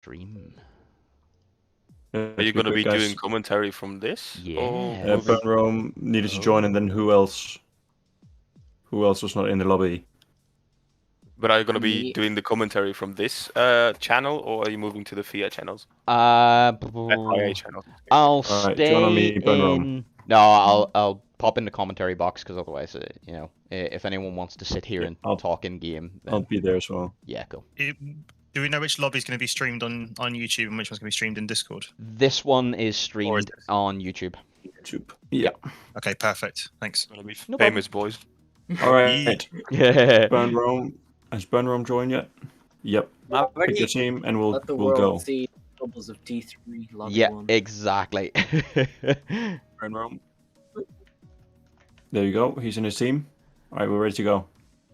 Stream. Are you going to be doing commentary from this? Yeah. Burn Rome needed to join, and then who else? Who else was not in the lobby? But are you going to be doing the commentary from this channel, or are you moving to the FIA channels? FIA channels. I'll stay in. No, I'll pop in the commentary box because otherwise, you know, if anyone wants to sit here and talk in game, then... I'll be there as well. Yeah, cool. Do we know which lobby is going to be streamed on YouTube and which one's going to be streamed in Discord? This one is streamed on YouTube. Yeah. Okay, perfect. Thanks. Gonna be famous, boys. All right. Yeah. Burn Rome. Has Burn Rome joined yet? Yep. Pick your team and we'll go. See doubles of D3 lobby yeah, one. exactly. Burn Rome. There you go. He's in his team. All right, we're ready to go.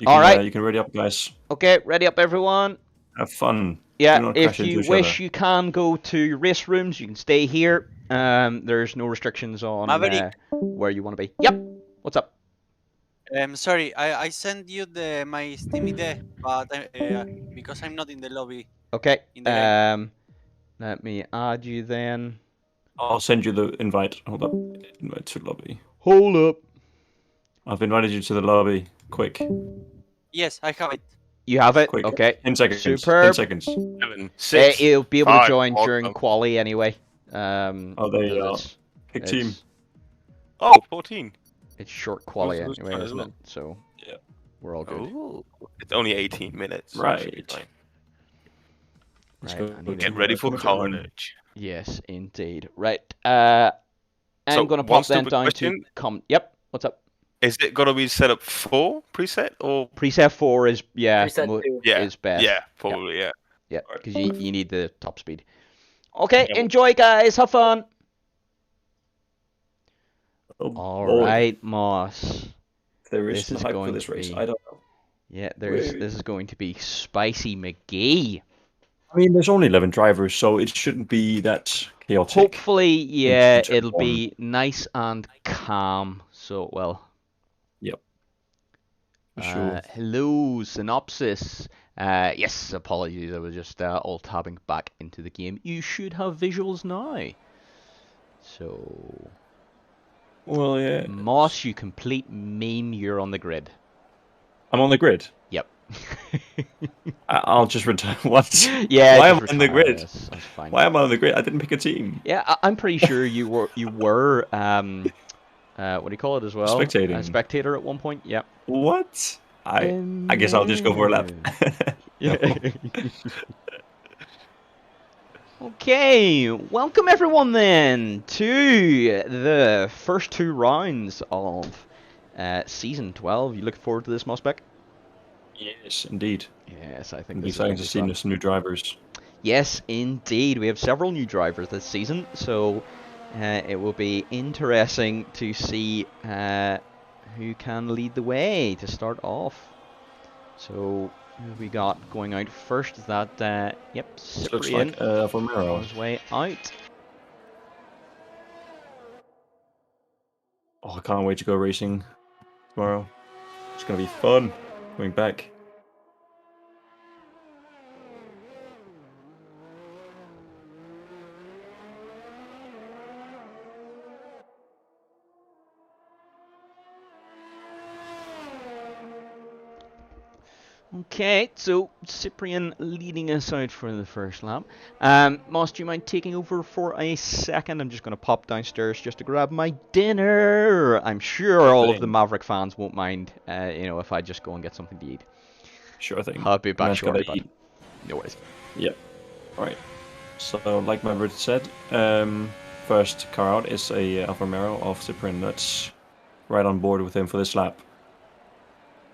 All right. You can ready up, guys. Okay, ready up, everyone. Have fun. Yeah, if you wish, you can go to race rooms. You can stay here. There's no restrictions on where you want to be. Yep. What's up? Sorry, I sent you my Steam ID, but because I'm not in the lobby. Okay. Let me add you then. I'll send you the invite. Hold up. Invite to lobby. Hold up. I've invited you to the lobby. Quick. Yes, I have it. You have it? Quick. Okay. 10 seconds. Superb. 10 seconds. 7, 6, You'll be able 5, to join during quali anyway. Oh, there you go. Pick team. Oh, 14. It's short quali anyway, isn't it? So yeah, we're all good. Ooh, it's only 18 minutes. Right. Right. Get ready for carnage. Yes, indeed. Right. I'm going to pop then down to come. Yep. What's up? Is it going to be set up 4 preset or preset 4 is is best. Yeah, probably yeah. Yeah, because you need the top speed. Okay, enjoy, guys. Have fun. All right, Moss. There is no hype for this race. I don't know. Yeah, this is going to be Spicy McGee. I mean, there's only 11 drivers, so it shouldn't be that chaotic. Hopefully, yeah, it'll be nice and calm. So, well. Yep. Sure. Hello, Synopsis. Yes, apologies. I was just alt-tabbing back into the game. You should have visuals now. So... Well, yeah. Moss, you complete mean you're on the grid. I'm on the grid? Yep. I'll just return once. Yeah. Why am I on the grid? That's fine. Why am I on the grid? I didn't pick a team. Yeah, I'm pretty sure you were what do you call it as well? Spectating. A spectator at one point. Yep. What? I guess I'll just go for a lap. Okay, welcome everyone then to the first 2 rounds of Season 12. You looking forward to this, Mossbeck? Yes, indeed. Yes, I think it's exciting to see some new drivers. Yes, indeed. We have several new drivers this season, so it will be interesting to see who can lead the way to start off. So... who we got going out first? Is that Cyprian? Looks like Alfa on his way out. Oh, I can't wait to go racing tomorrow. It's gonna be fun going back. Okay, so Cyprian leading us out for the first lap. Moss, do you mind taking over for a second? I'm just going to pop downstairs just to grab my dinner. I'm sure all of the Maverick fans won't mind, if I just go and get something to eat. Sure thing. I'll be back shortly, but no worries. Yep. Alright. So, like Maverick said, first car out is a Alfa Romeo of Cyprian. That's right on board with him for this lap.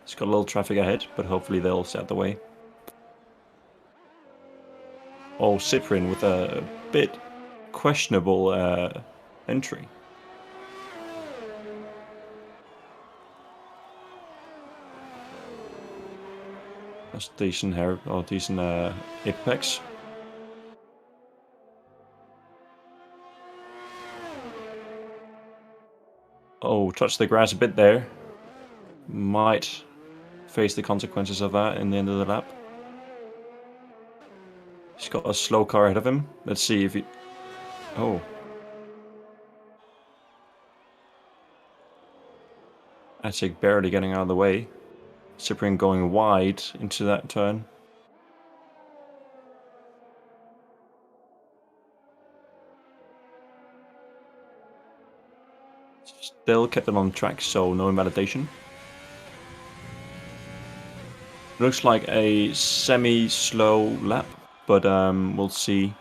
It's got a little traffic ahead, but hopefully they'll stay out the way. Oh, Cyprian with a bit questionable entry. That's decent hair, or decent apex. Oh, touched the grass a bit there. Might face the consequences of that in the end of the lap. He's got a slow car ahead of him. Let's see if he... Oh. Attic barely getting out of the way. Cyprian going wide into that turn. Still kept it on track, so no invalidation. Looks like a semi-slow lap, but we'll see.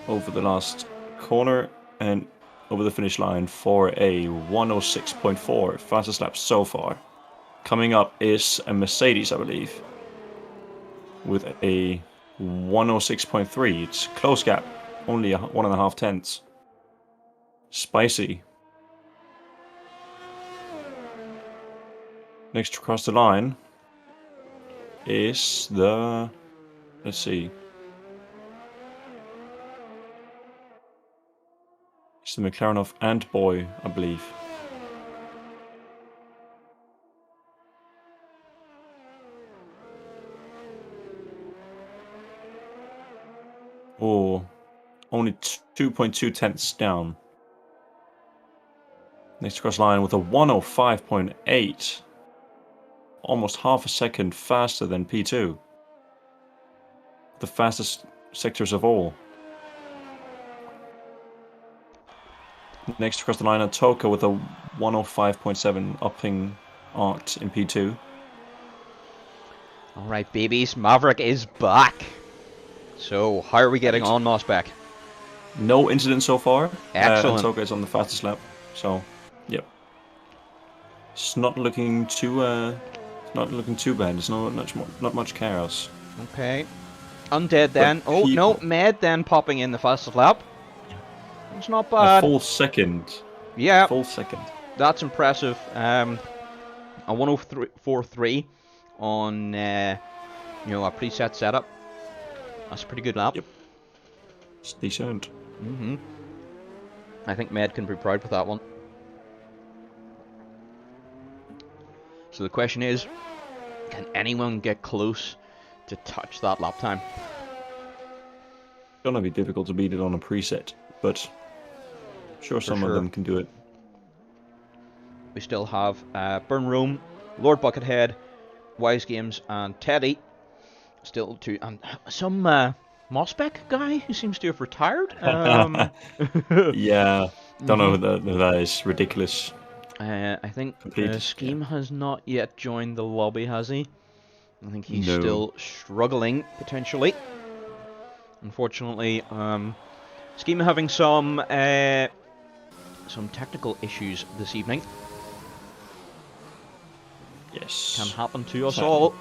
Over the last corner and over the finish line for a 106.4, fastest lap so far. Coming up is a Mercedes, I believe, with a 106.3. It's close gap, only 1.5 tenths. Spicy. Next to cross the line is the... Let's see. It's the McLaren of Antboy, I believe. Oh, only 2.2 tenths down. Next cross line with a 105.8. Almost half a second faster than P2. The fastest sectors of all. Next across the line, Toka with a 105.7 upping arc in P2. Alright, babies. Maverick is back. So, how are we getting on, Mossback? No incident so far. Excellent. Toka is on the fastest lap. So, yep. It's not looking too bad. There's not much chaos. Okay. Undead then. But Oh, no. Med then popping in the fastest lap. It's not bad. A full second. Yeah. Full second. That's impressive. A 103.43 on a preset setup. That's a pretty good lap. Yep. It's decent. I think Med can be proud with that one. So the question is, can anyone get close to touch that lap time? It's gonna be difficult to beat it on a preset, but sure some of them can do it. We still have Burn Rome, Lord Buckethead, Wise Games, and Teddy. Still to and some Mossbeck guy who seems to have retired. Yeah, don't know who that is. Ridiculous. I think Scheme has not yet joined the lobby, has he? I think he's still struggling potentially. Unfortunately, Scheme having some technical issues this evening. Yes. Can happen to us all.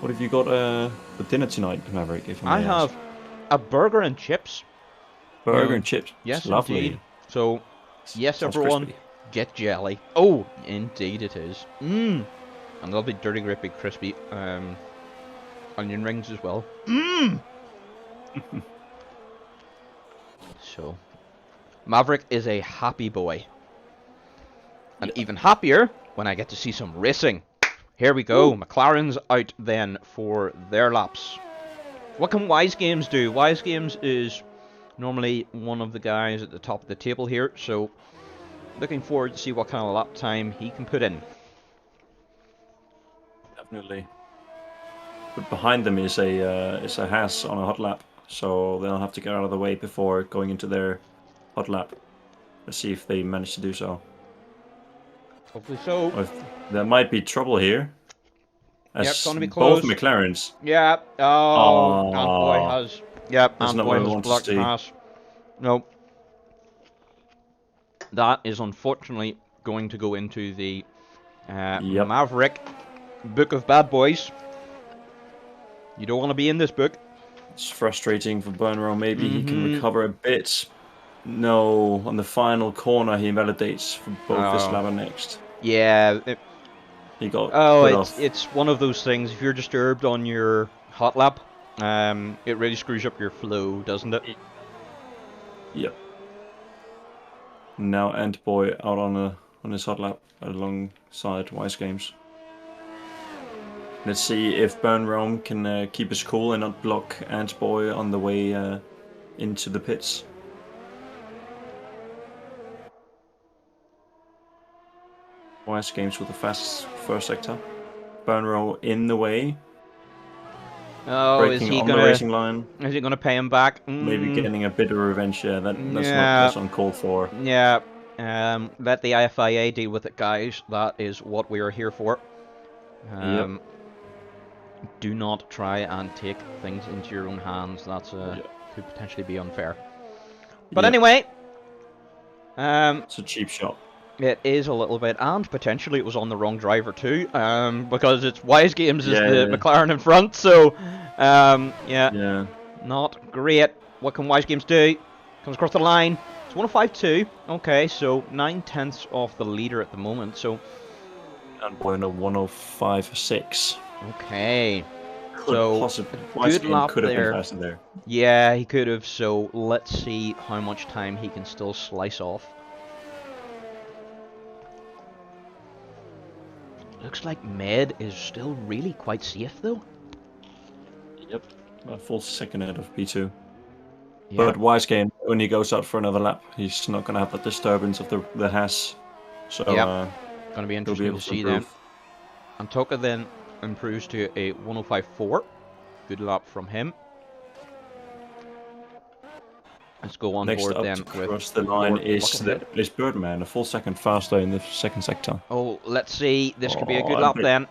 What have you got for dinner tonight, Maverick? If I have a burger and chips. Burger and chips. Yes, lovely. Indeed. So, yes, Sounds everyone, crispy. get jelly. Oh, indeed it is. And there'll be dirty, grippy, crispy onion rings as well. So, Maverick is a happy boy. And even happier when I get to see some racing. Here we go. McLaren's out then for their laps. What can Wise Games do? Wise Games is normally one of the guys at the top of the table here, so looking forward to see what kind of lap time he can put in. Definitely. But behind them is a Haas on a hot lap, so they'll have to get out of the way before going into their hot lap. Let's see if they manage to do so. Hopefully so. There might be trouble here. Yep, it's going to be close. Both McLarens. Yeah. Oh, Antboy has. Yep, Antboy has blocked pass. Nope. That is unfortunately going to go into the Maverick Book of Bad Boys. You don't want to be in this book. It's frustrating for Burnrow. Maybe he can recover a bit. No, on the final corner he invalidates for both this lap and next. Yeah. He got it's one of those things. If you're disturbed on your hot lap, it really screws up your flow, doesn't it? Yep. Now Antboy out on on his hot lap alongside Wise Games. Let's see if Burn Rome can keep his cool and not block Antboy on the way into the pits. Wise Games with a fast first sector. Burn Rome in the way. Oh, Breaking is he on gonna? The racing line. Is he gonna pay him back? Maybe getting a bit of revenge. Yeah, that's uncalled for. Yeah. Let the IFIA deal with it, guys. That is what we are here for. Yep. Do not try and take things into your own hands. That's could potentially be unfair. But anyway, it's a cheap shot. It is a little bit, and potentially it was on the wrong driver too, because it's Wise Games is the McLaren in front. So, yeah, not great. What can Wise Games do? Comes across the line. It's 105.2. Okay, so 9/10 off the leader at the moment. So, and we're in a 105.6. Okay. So good lap could have there. been faster there. Yeah, he could have. So let's see how much time he can still slice off. Looks like Med is still really quite safe though. Yep, a full second ahead of P2. Yeah. But Wise Game, when he goes out for another lap, he's not going to have the disturbance of the Haas. So going to be interesting to see then. Antoka then improves to a 105.4. Good lap from him. Let's go on Next board up then. Across the line is Birdman, a full second faster in the second sector. Oh, let's see. This could be a good lap then.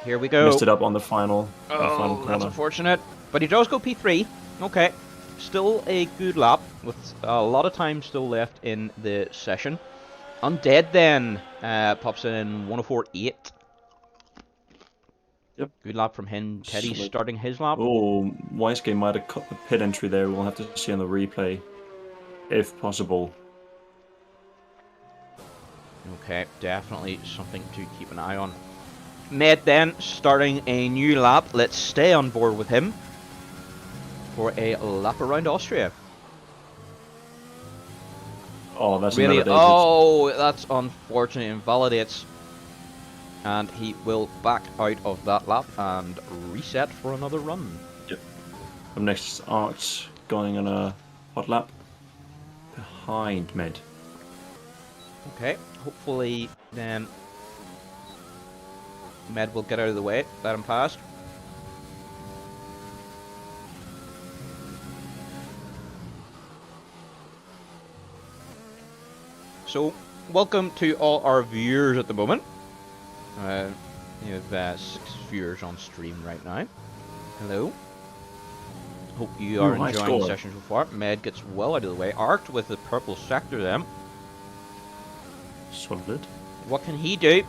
Here we go. Missed it up on the final. Oh, that's unfortunate. But he does go P3. Okay. Still a good lap with a lot of time still left in the session. Undead then pops in 104.8. Yep. Good lap from him. Teddy starting his lap. Oh, Wise Game might have cut the pit entry there. We'll have to see on the replay, if possible. Okay, definitely something to keep an eye on. Med then starting a new lap. Let's stay on board with him for a lap around Austria. Oh, that's really. invalidated. Oh, that's unfortunate. Invalidates. And he will back out of that lap and reset for another run. Yep. Up next, Art going on a hot lap behind Med. Okay, hopefully then Med will get out of the way, let him pass. So, welcome to all our viewers at the moment. You have 6 viewers on stream right now. Hello. Hope you are enjoying the session so far. Med gets well out of the way. Arced with the purple sector then. Solid. What can he do?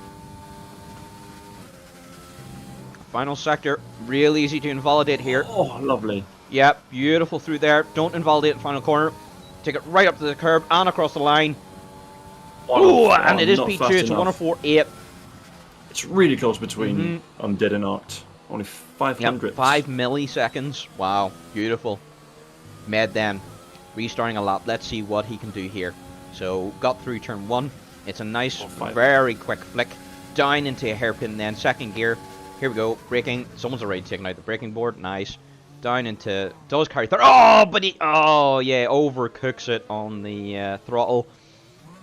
Final sector. Real easy to invalidate here. Oh, lovely. Yep, beautiful through there. Don't invalidate the final corner. Take it right up to the curb and across the line. Oh, and it is P2. It's a 104.8. It's really close between Undead and Art. Only 500. Yep, 5 milliseconds. Wow, beautiful. Med then restarting a lap. Let's see what he can do here. So got through turn 1. It's a nice, very quick flick down into a hairpin. Then second gear. Here we go. Braking. Someone's already taken out the braking board. Nice. Down into does carry third. Oh, but he overcooks it on the throttle,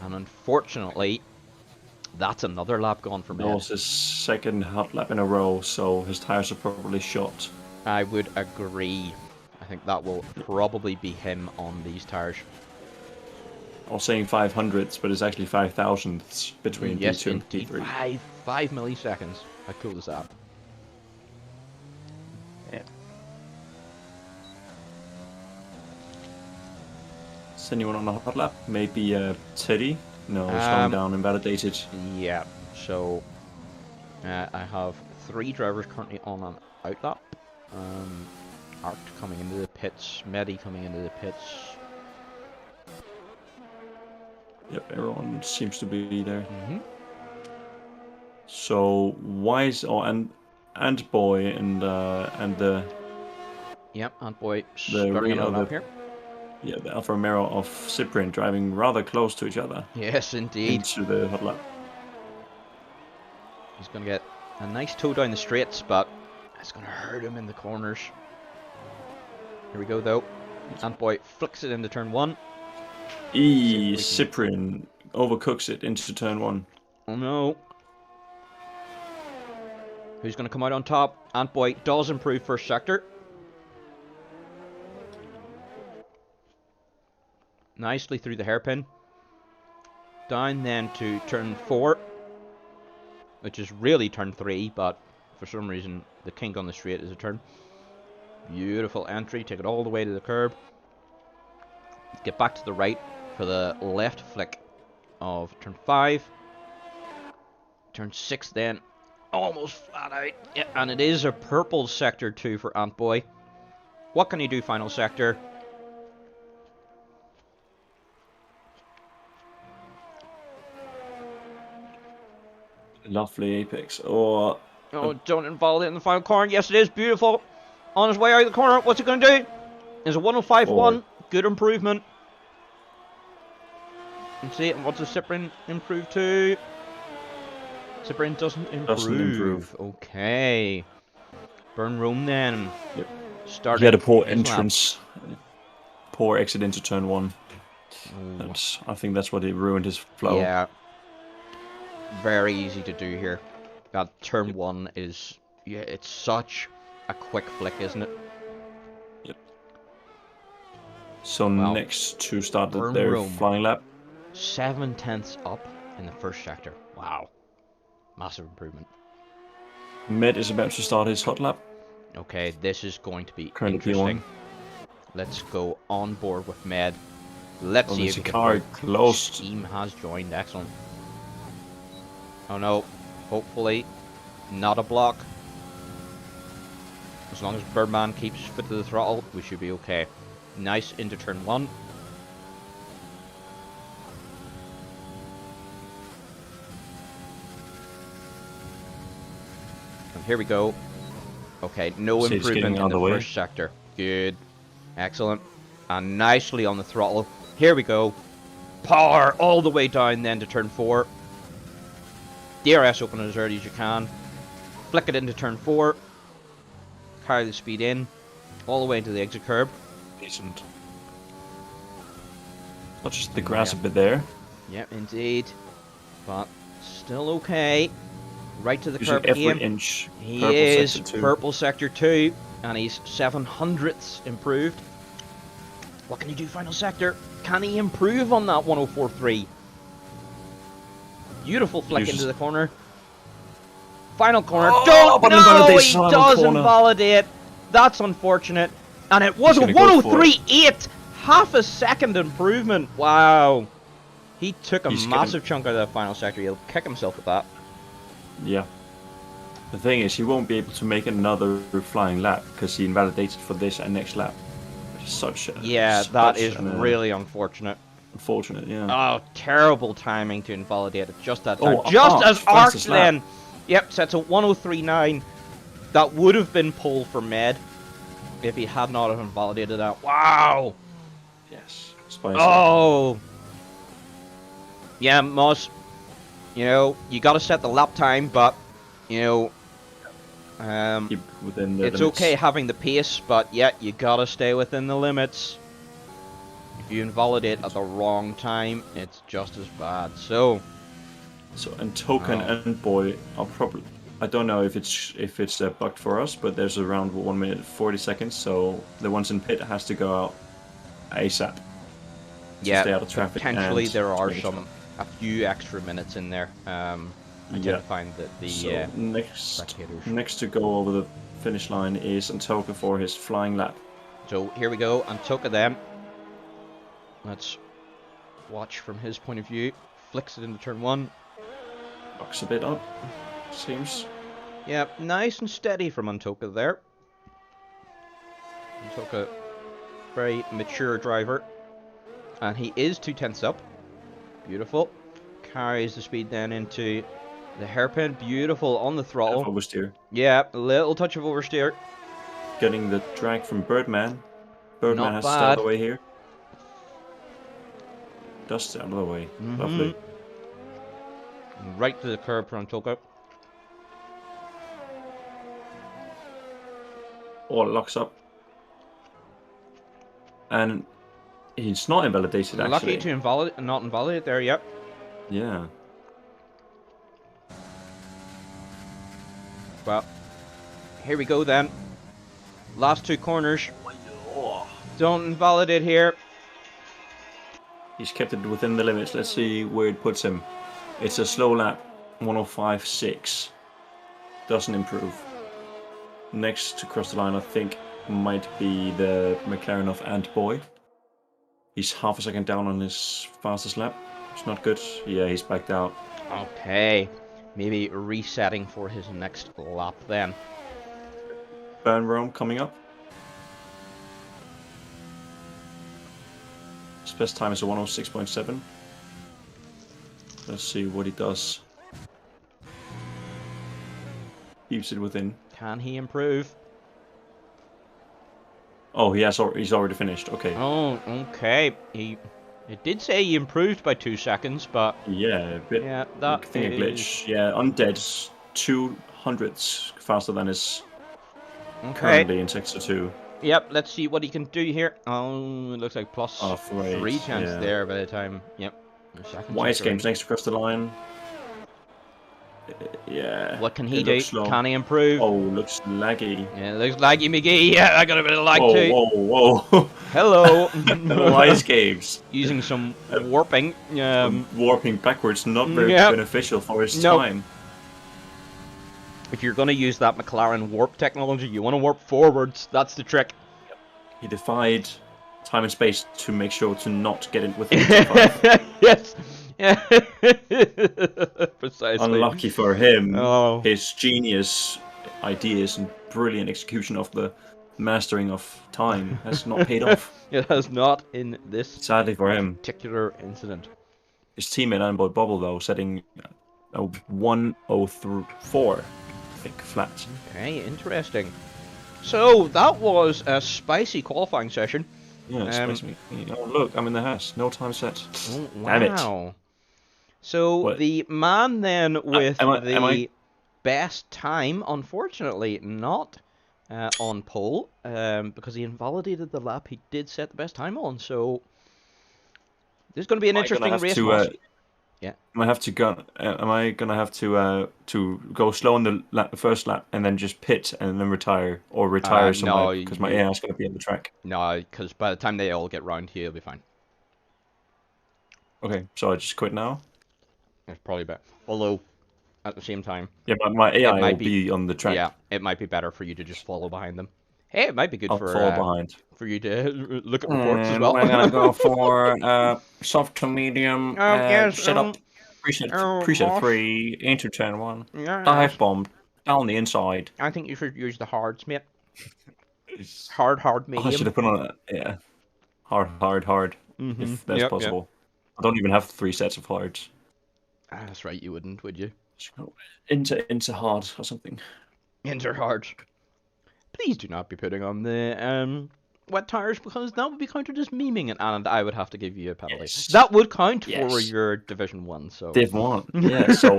and unfortunately. That's another lap gone for me. That was his second hot lap in a row, so his tires are probably shot. I would agree. I think that will probably be him on these tires. I was saying 500s, but it's actually 5,000s between P2 and P3. 5 milliseconds. How cool is that? Yeah. Is anyone on a hot lap? Maybe Teddy? No, it's going down, invalidated. Yeah, so I have 3 drivers currently on an outlap. Art coming into the pits, Medi coming into the pits. Yep, everyone seems to be there. So Wise and Boy and the Yep, and Boy starting on up here. Yeah, the Alfa Romeo of Cyprian driving rather close to each other. Yes, indeed. Into the hot lap. He's going to get a nice toe down the straights, but it's going to hurt him in the corners. Here we go, though. Antboy flicks it into turn 1. Cyprian overcooks it into turn 1. Oh no. Who's going to come out on top? Antboy does improve first sector. Nicely through the hairpin. Down then to turn 4. Which is really turn 3, but for some reason the kink on the straight is a turn. Beautiful entry. Take it all the way to the curb. Get back to the right for the left flick of turn 5. Turn 6 then. Almost flat out. Yeah, and it is a purple sector 2 for Antboy. What can he do final sector? Lovely apex. Or Oh, don't involve it in the final corner. Yes, it is. Beautiful. On his way out of the corner. What's he going to do? Is a 105.1. Good improvement. Let's see. What's the Cyprian improve to? Cyprian doesn't improve. Okay. Burn Rome then. Yep. Started. He had a poor entrance. Poor exit into turn 1. And I think that's what ruined his flow. Yeah. Very easy to do here. That turn 1 is, yeah, it's such a quick flick, isn't it? Yep. So next to start Burn their Rome. flying lap. 7/10 up in the first sector. Wow. Massive improvement. Med is about to start his hot lap. Okay, this is going to be Currently interesting. P1. Let's go on board with Med. Let's see if the the car closed. team has joined. Excellent. Oh no. Hopefully not a block. As long as Birdman keeps foot to the throttle, we should be okay. Nice into turn 1. And here we go. Okay, no improvement in the first sector. Good. Excellent. And nicely on the throttle. Here we go. Power all the way down then to turn 4. DRS open as early as you can. Flick it into turn 4. Carry the speed in. All the way into the exit curb. Decent. Not just the grass a bit there. Yep, indeed. But still okay. Right to the Using curb every again. inch. He Purple is sector 2. purple sector 2. And he's 7/100ths improved. What can he do final sector? Can he improve on that 104.3? Beautiful flick into the corner. Final corner. Oh, but No, he final does corner. invalidate. That's unfortunate. And it was a He's gonna go for it. 103.8. Half a second improvement. Wow. He took a He's massive chunk out of that final sector. He'll kick himself with that. Yeah. The thing is, he won't be able to make another flying lap because he invalidated for this and next lap. Which is such a... Yeah, that is really unfortunate. Unfortunate, yeah. Oh, terrible timing to invalidate it just that Oh, time. Just Arch, as Arch fastest lap. then. Yep, sets a 103.9. That would have been pole for Med if he had not have invalidated that. Wow. Yes. Spicy. Oh. Yeah, Moss. You know, you got to set the lap time, but you know, Keep within the it's limits. okay having the pace, but yeah, you got to stay within the limits. If you invalidate at the wrong time, it's just as bad. So And Token and Boy are probably... I don't know if it's bugged for us, but there's around 1 minute 40 seconds, so the ones in pit has to go out ASAP. yeah, stay out of traffic potentially and there are make it a few extra minutes in there. Identifying the So spectators. next to go over the finish line is Antoka for his flying lap. So here we go, Antoka then. Let's watch from his point of view. Flicks it into turn 1. Bucks a bit up, seems. Yeah, nice and steady from Antoka there. Antoka, very mature driver. And he is 2/10 up. Beautiful. Carries the speed then into the hairpin. Beautiful on the throttle. Oversteer. Yeah, a little touch of oversteer. Getting the drag from Birdman. Birdman Not has bad. started away here. dust out of the way. Mhm. Lovely. Right to the curb, Frontoka. All locks up. And he's not invalidated, Lucky actually. to not invalidate there, yep. Yeah. Well, here we go then. Last 2 corners. Don't invalidate here. He's kept it within the limits. Let's see where it puts him. It's a slow lap. 105.6. Doesn't improve. Next to cross the line, I think, might be the McLaren of Ant Boy. He's half a second down on his fastest lap. It's not good. Yeah, he's backed out. Okay. Maybe resetting for his next lap then. Burn Rome coming up. His best time is a 106.7. Let's see what he does. Keeps it within. Can he improve? Oh, he's already finished. Okay. Oh, okay. It did say he improved by 2 seconds, but Yeah, a bit. yeah, I that think a is glitch. Yeah, Undead's 200ths faster than his okay. currently in Sector 2. Yep, let's see what he can do here. Oh, it looks like plus Off rate, 3 chance yeah. there by the time. Yep. Wise Games next across the line. Yeah. What can he it do? looks slow. Can he improve? Oh, looks laggy. Yeah, it looks laggy McGee. Yeah, I got a bit of lag Whoa, too. whoa, whoa. Hello. Wise Games. Using some warping. Warping backwards, not very Yep. beneficial for his Nope. time. If you're going to use that McLaren warp technology, you want to warp forwards. That's the trick. He defied time and space to make sure to not get it within the top 5. Yes. Precisely. Unlucky for him, Oh. his genius ideas and brilliant execution of the mastering of time has not paid off. It has not in this Sadly for him. particular incident. His teammate Anboy Bubble, though, setting a 103.4, I think, flat. Okay, interesting. So that was a spicy qualifying session. Yeah, it makes me. Oh, look, I'm in the house. No time set. Oh, Damn it. wow. So What? the man then with am the I- best time, unfortunately, not on pole, because he invalidated the lap he did set the best time on. So this is going to be an interesting race. Yeah. Am I gonna have to go slow on the first lap and then just pit and then retire, or retire somewhere because my AI is gonna be on the track? No, because by the time they all get round here, it'll be fine. Okay, so I just quit now. It's probably better. Although, at the same time, Yeah, but my AI might will be on the track. yeah, it might be better for you to just follow behind them. Hey, it might be good I'll follow behind. for you to look at reports as well. We're gonna go for soft to medium. Setup. Preset 3 into turn 1. Dive bomb down the inside. I think you should use the hards, mate. Hard, medium. I should have put on a hard. If that's possible. I don't even have 3 sets of hards. That's right, you wouldn't, would you? Into hard or something. Enter hard. Please do not be putting on the wet tires, because that would be counted as memeing it, and I would have to give you a penalty. Yes. That would count for Yes. your Division 1, so... Div 1. Yeah, so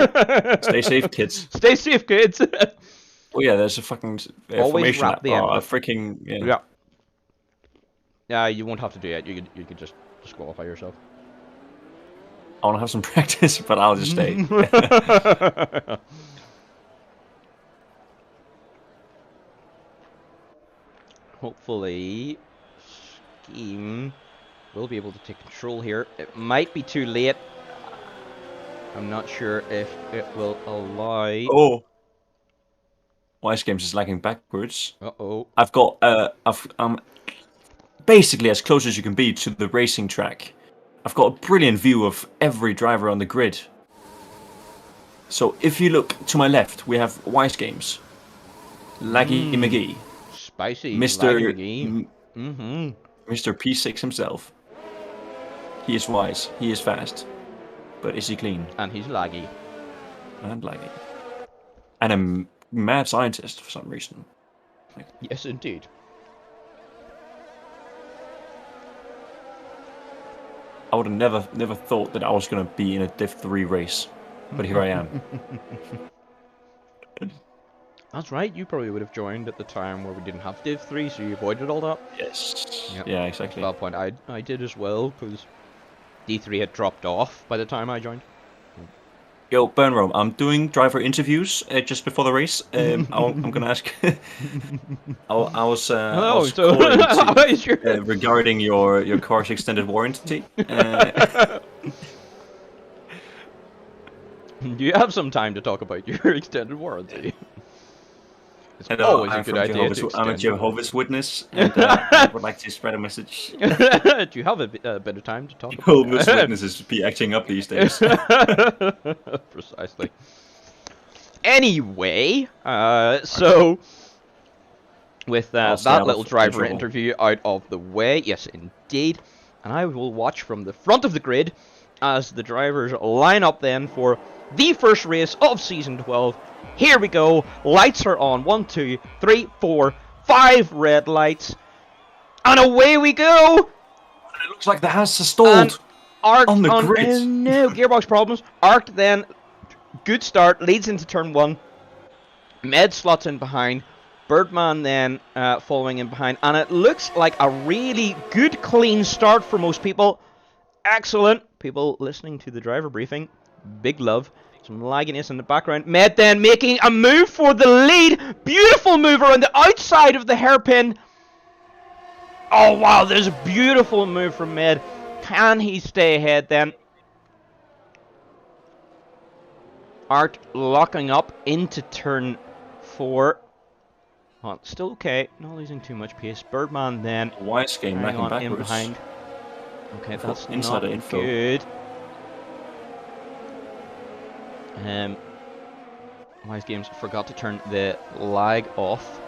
stay safe, kids. Stay safe, kids! Oh yeah, there's a fucking Always formation wrap lap. the end Oh, a up. freaking... Yeah. Yeah, you won't have to do it. You could just disqualify yourself. I want to have some practice, but I'll just stay. Hopefully, Scheme will be able to take control here. It might be too late. I'm not sure if it will allow... Oh! Wise Games is lagging backwards. Uh-oh. I've got... I'm basically as close as you can be to the racing track. I've got a brilliant view of every driver on the grid. So if you look to my left, we have Wise Games. Laggy McGee. Spicy. Mr. Laggy McGee. Mr. P6 himself. He is wise. He is fast. But is he clean? And he's laggy. And laggy. And a mad scientist for some reason. Yes, indeed. I would have never thought that I was gonna be in a Div 3 race, but here I am. That's right. You probably would have joined at the time where we didn't have Div 3, so you avoided all that. Yes. Yep. Yeah, exactly. At that point, I did as well, because D3 had dropped off by the time I joined. Yo, Burnrome, I'm doing driver interviews just before the race. I'm gonna ask. I was calling to, regarding your car's extended warranty. Do you have some time to talk about your extended warranty? It's always a good idea to extend. I'm a Jehovah's Witness, and I would like to spread a message. Do you have a bit of time to talk about Jehovah's Witnesses be acting up these days. Precisely. Anyway, so with that little driver interview out of the way, yes indeed, and I will watch from the front of the grid as the drivers line up then for the first race of Season 12. Here we go. Lights are on. 1, 2, 3, 4, 5 red lights. And away we go. It looks like the house is stalled on the grid. No, gearbox problems. Arc then, good start, leads into turn 1. Med slots in behind. Birdman then following in behind. And it looks like a really good, clean start for most people. Excellent. People listening to the driver briefing. Big love. Some lagginess in the background. Med then making a move for the lead. Beautiful move around the outside of the hairpin. Oh, wow. There's a beautiful move from Med. Can he stay ahead then? Art locking up into turn 4. Well, still okay. Not losing too much pace. Birdman then. Wise game back and backwards. In behind. Okay, that's inside not info. good. Wise Games forgot to turn the lag off.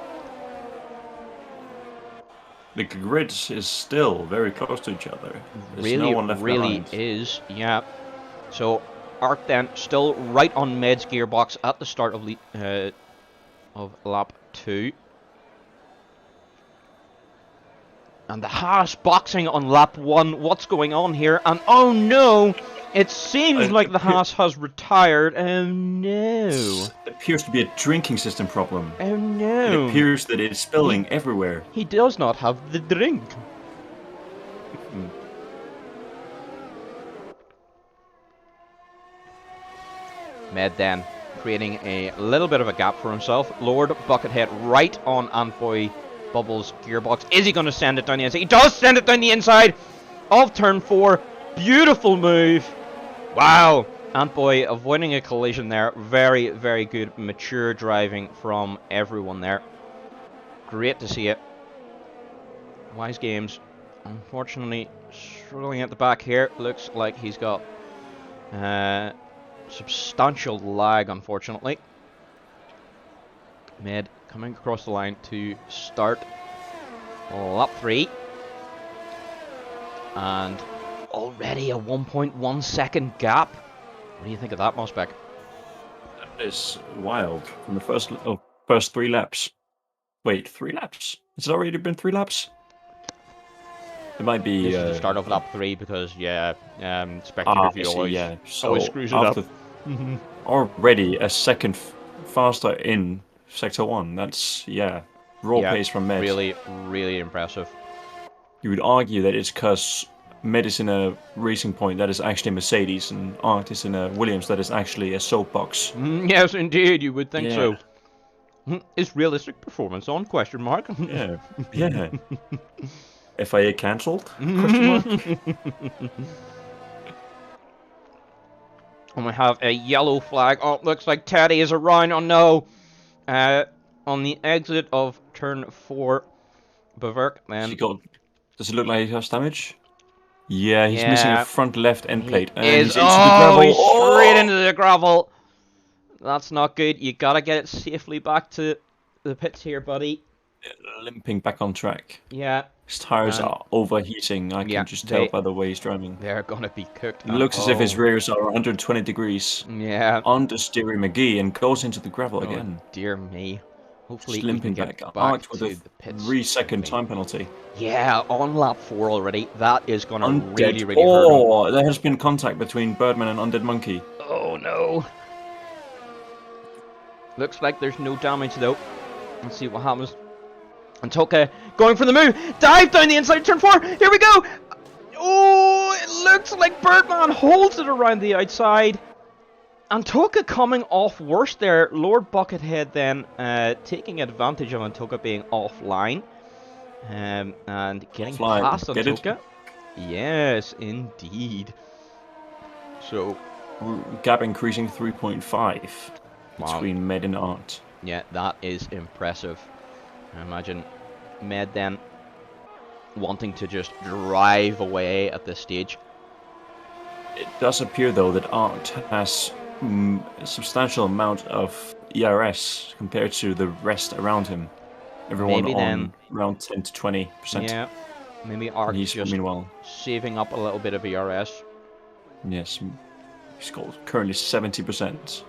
The grid is still very close to each other. There's really, no one left really behind. is. Yeah. So Arc then still right on Med's gearbox at the start of lap 2. And the Haas boxing on lap 1. What's going on here? And oh no! It seems like the Haas has retired. Oh no! It appears to be a drinking system problem. Oh no! It appears that it's spilling everywhere. He does not have the drink. Med then creating a little bit of a gap for himself. Lord Buckethead right on Antboy Bubbles' gearbox. Is he going to send it down the inside? He does send it down the inside of turn 4. Beautiful move. Wow. Antboy avoiding a collision there. Very, very good, mature driving from everyone there. Great to see it. Wise Games, unfortunately, struggling at the back here. Looks like he's got substantial lag, unfortunately. Med coming across the line to start lap 3. And already a 1.1 second gap. What do you think of that, Mossbeck? That is wild. From the first 3 laps. Wait, 3 laps? Has it already been 3 laps? It might be. This is the start of lap 3 because Spectre Review always screws it up. Already a second faster in Sector 1. That's raw pace from Med. Really, really impressive. You would argue that it's because Med is in a Racing Point that is actually a Mercedes, and Art is in a Williams that is actually a soapbox. Yes, indeed, you would think so. Is realistic performance on? Question mark. Yeah. FIA cancelled? Question mark. And we have a yellow flag. Oh, looks like Teddy is around. Oh no. On the exit of turn 4, Baverk then. Does it look like he has damage? Yeah, he's missing a front left end plate. And he's into the gravel. He's straight into the gravel. That's not good. You gotta get it safely back to the pits here, buddy. Limping back on track. Yeah. His tires are overheating. I can just tell by the way he's driving. They're gonna be cooked. It looks as if his rears are 120 degrees. Yeah. On the steering McGee and goes into the gravel again. Dear me. Hopefully Just we can limping get back. back Arch with to a the pits. 3-second time penalty. Yeah, on lap 4 already. That is going to Undead. really, really hurt him. Oh, there has been contact between Birdman and Undead Monkey. Oh no. Looks like there's no damage though. Let's see what happens. And Toka going for the move. Dive down the inside, turn 4. Here we go. Oh, it looks like Birdman holds it around the outside. Antoka coming off worse there. Lord Buckethead then taking advantage of Antoka being offline. And getting past Antoka. Yes, indeed. So, gap increasing 3.5 between Med and Art. Yeah, that is impressive. I imagine Med then wanting to just drive away at this stage. It does appear though that Art has a substantial amount of ERS compared to the rest around him. Everyone maybe on around 10 to 20%. Yeah, maybe Art's just saving up a little bit of ERS. Yes, he's got currently 70%,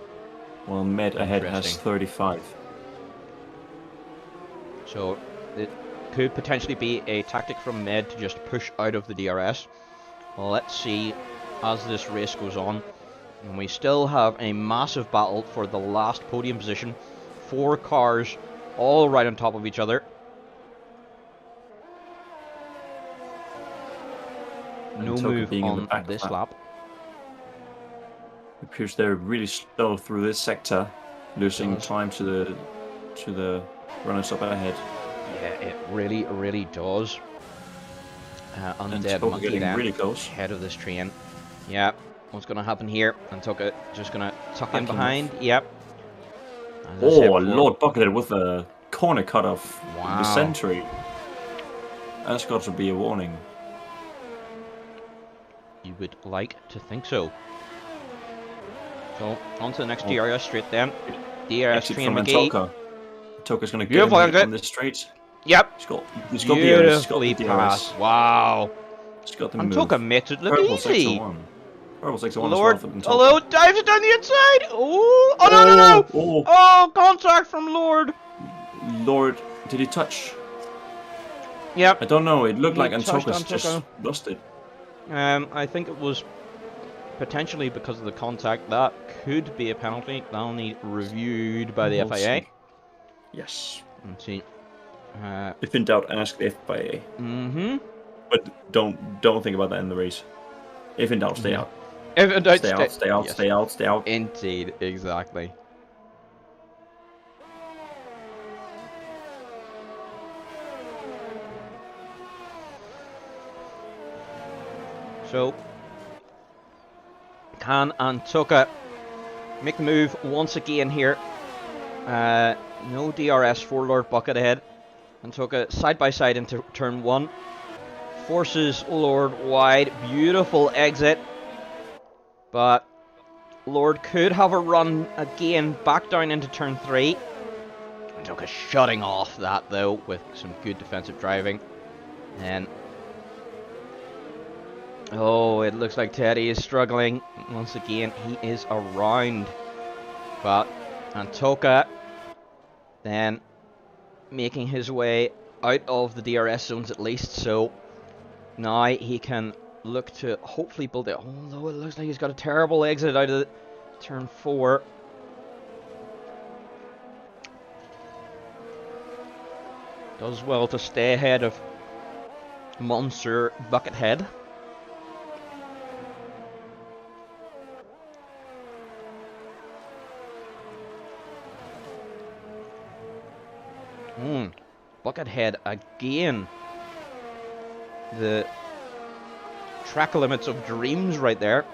while Med ahead has 35. So it could potentially be a tactic from Med to just push out of the DRS. Well, let's see as this race goes on. And we still have a massive battle for the last podium position. 4 cars all right on top of each other. No move on this lap. It appears they're really slow through this sector, losing time to the runners up ahead. Yeah, it really, really does. Undead Monkey getting then really close. Head of this train. Yeah, what's going to happen here? Antoka just going to tuck in behind. Yep. Oh, Lord Buckethead with a corner cut off the Sentry. That's got to be a warning. You would like to think so. So, on to the next DRS straight then. DRS train McGee. Antoka's going to get him on this straight. Yep. He's got the pass. Wow. He's got the Antoka makes it look easy. Purple 6-1 Lord, hello, dives it down the inside. Oh, no. Oh, contact from Lord. Lord, did he touch? Yep. I don't know. It looked like Antoka's just busted. I think it was potentially because of the contact. That could be a penalty. That'll need reviewed by the FIA. Yes. Let's see. If in doubt, ask the FIA. But don't think about that in the race. If in doubt, stay out. If in doubt, stay out. Indeed, exactly. So, can Antoka make the move once again here? No DRS for Lord Buckethead. Antoka side by side into turn 1. Forces Lord wide. Beautiful exit. But Lord could have a run again back down into turn 3. Antoka shutting off that though with some good defensive driving. And oh, it looks like Teddy is struggling. Once again, he is around. But Antoka then making his way out of the DRS zones at least. So now he can look to hopefully build it. Although it looks like he's got a terrible exit out of turn 4. Does well to stay ahead of Monster Buckethead. Buckethead again. The track limits of dreams right there.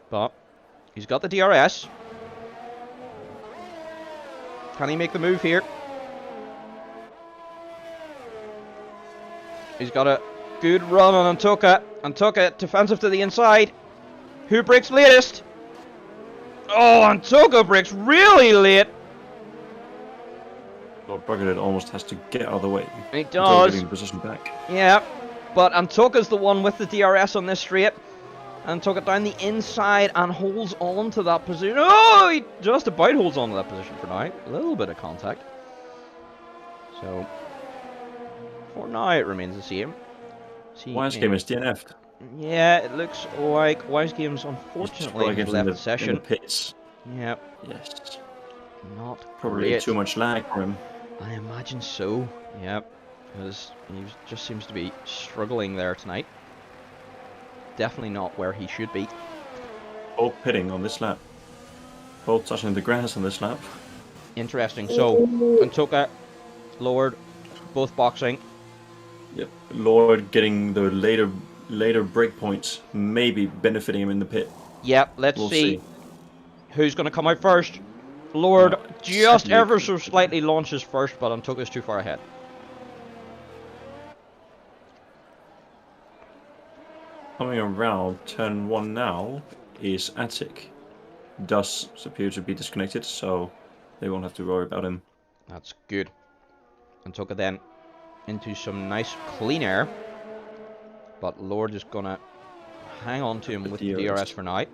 But he's got the DRS. Can he make the move here? He's got a good run on Antoka. Antoka defensive to the inside. Who breaks latest? Oh, Antoka breaks really late. Lord Buckethead almost has to get out of the way. He does. Getting the position back. Yeah, but Antoka's the one with the DRS on this straight. and took it down the inside and holds on to that position. Oh, he just about holds on to that position for now. A little bit of contact. So, for now it remains the same. Wise Game is DNF'd. Yeah, it looks like Wise Games unfortunately has left the session. In the pits. Yep. Yes. Not probably great. Too much lag for him. I imagine so. Yep. Because he just seems to be struggling there tonight. Definitely not where he should be. Both pitting on this lap. Both touching the grass on this lap. Interesting. So, Antoka, Lord, both boxing. Yep. Lord getting the later break points, maybe benefiting him in the pit. Yep. We'll see who's going to come out first. Lord just ever so slightly launches first, but Antoka's too far ahead. Coming around turn 1 now is Attic. Does appear to be disconnected, so they won't have to worry about him. That's good. Antoka then into some nice clean air, but Lord is gonna hang on to him with the DRS for now.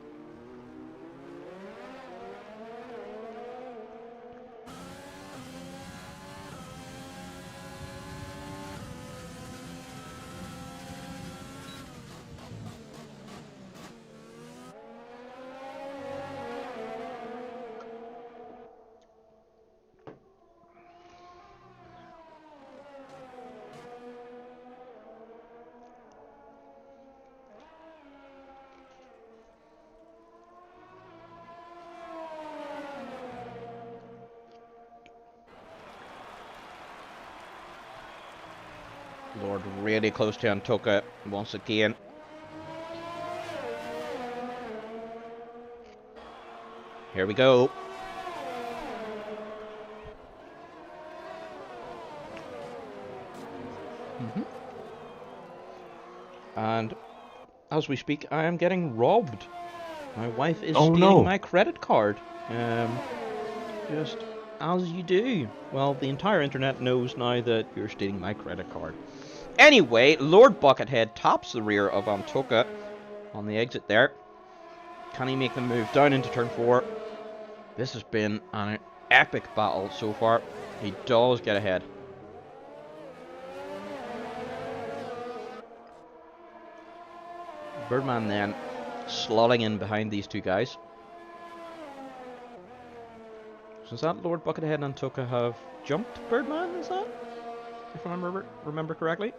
Lord really close to Antoka once again. Here we go. And as we speak, I am getting robbed. My wife is stealing my credit card. Just as you do. Well, the entire internet knows now that you're stealing my credit card. Anyway, Lord Buckethead tops the rear of Antoka on the exit there. Can he make the move down into turn 4? This has been an epic battle so far. He does get ahead. Birdman then slotting in behind these two guys. So is that Lord Buckethead and Antoka have jumped Birdman, is that? If I remember correctly.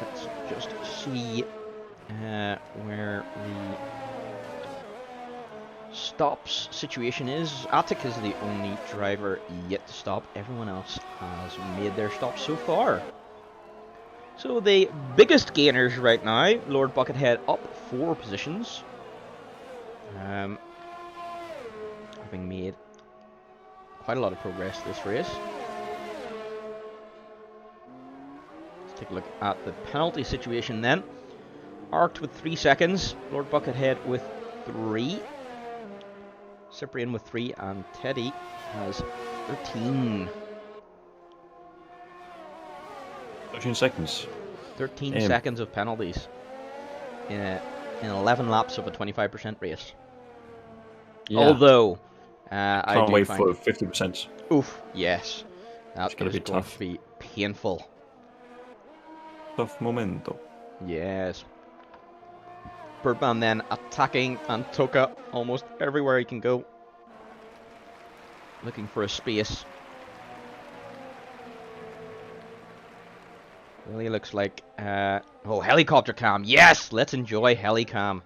Let's just see where the stops situation is. Attic is the only driver yet to stop. Everyone else has made their stops so far. So the biggest gainers right now, Lord Buckethead up 4 positions. Having made quite a lot of progress this race. Let's take a look at the penalty situation then. Arced with 3 seconds, Lord Buckethead with 3, Cyprian with 3, and Teddy has 13. 13 seconds. 13 seconds of penalties in 11 laps of a 25% race. Yeah. Although, I can't wait for 50%. Oof, yes. That's going to be painful. Tough momento. Yes. Birdman then attacking Antoka almost everywhere he can go. Looking for a space. Really looks like... oh, helicopter cam. Yes! Let's enjoy helicam.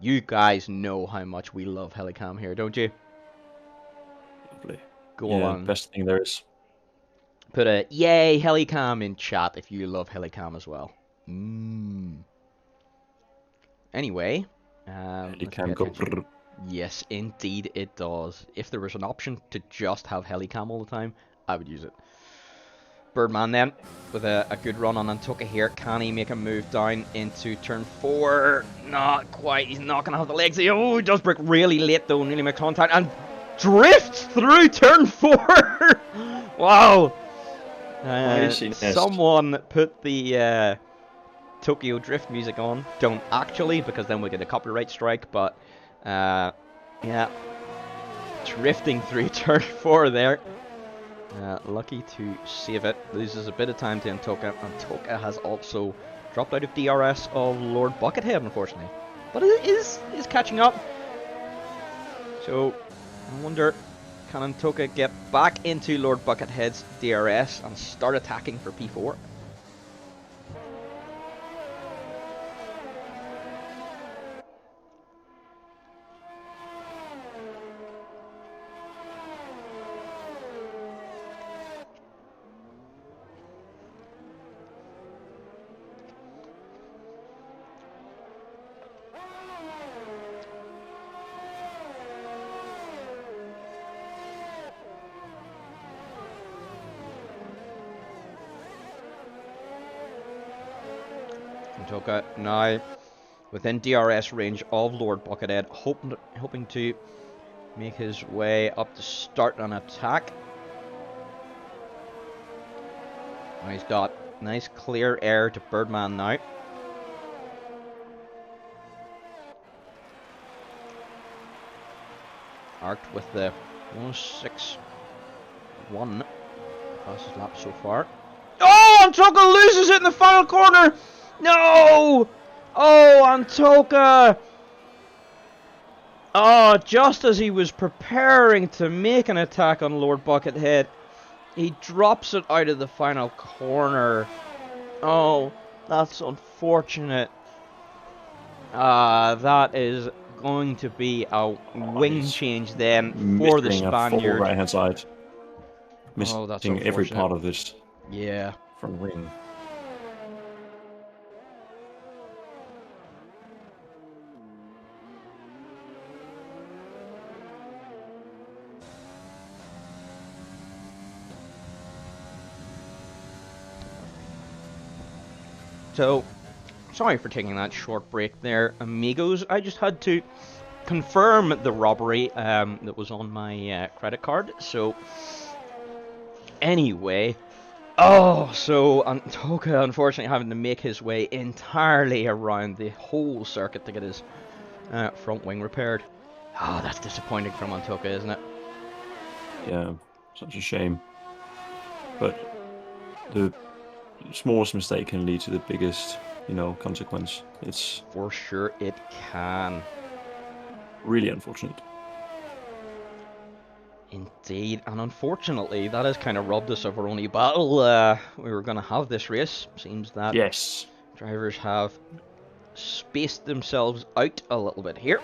You guys know how much we love helicam here, don't you? Lovely. Go on. Best thing there is. Put a yay helicam in chat if you love helicam as well. Anyway. Helicam go. Yes, indeed it does. If there was an option to just have helicam all the time, I would use it. Birdman then, with a good run on Antoka here. Can he make a move down into turn 4? Not quite. He's not going to have the legs. Oh, he does break really late though. Nearly makes contact and drifts through turn 4. Wow. Someone put the Tokyo Drift music on. Don't actually, because then we'll get a copyright strike, but yeah. Drifting through turn 4 there. Lucky to save it. Loses a bit of time to Antoka. Antoka has also dropped out of DRS of Lord Buckethead, unfortunately. But it is catching up. So, I wonder, can Antoka get back into Lord Buckethead's DRS and start attacking for P4? Antoka now within DRS range of Lord Buckethead, hoping to make his way up to start an attack. Now he's got nice clear air to Birdman now. Arced with the 161 fastest lap so far. Oh, Antoka loses it in the final corner! No! Oh, Antoka! Oh, just as he was preparing to make an attack on Lord Buckethead, he drops it out of the final corner. Oh, that's unfortunate. That is going to be a wing change then for the Spaniard. Right hand side. Oh, that's missing every part of this. Yeah. Front wing. So, sorry for taking that short break there, amigos. I just had to confirm the robbery that was on my credit card. So, anyway, so Antoka unfortunately having to make his way entirely around the whole circuit to get his front wing repaired. Oh, that's disappointing from Antoka, isn't it? Yeah, such a shame. But the smallest mistake can lead to the biggest, consequence. It's for sure it can. Really unfortunate. Indeed, and unfortunately, that has kind of robbed us of our only battle we were going to have this race. Seems that yes, drivers have spaced themselves out a little bit here.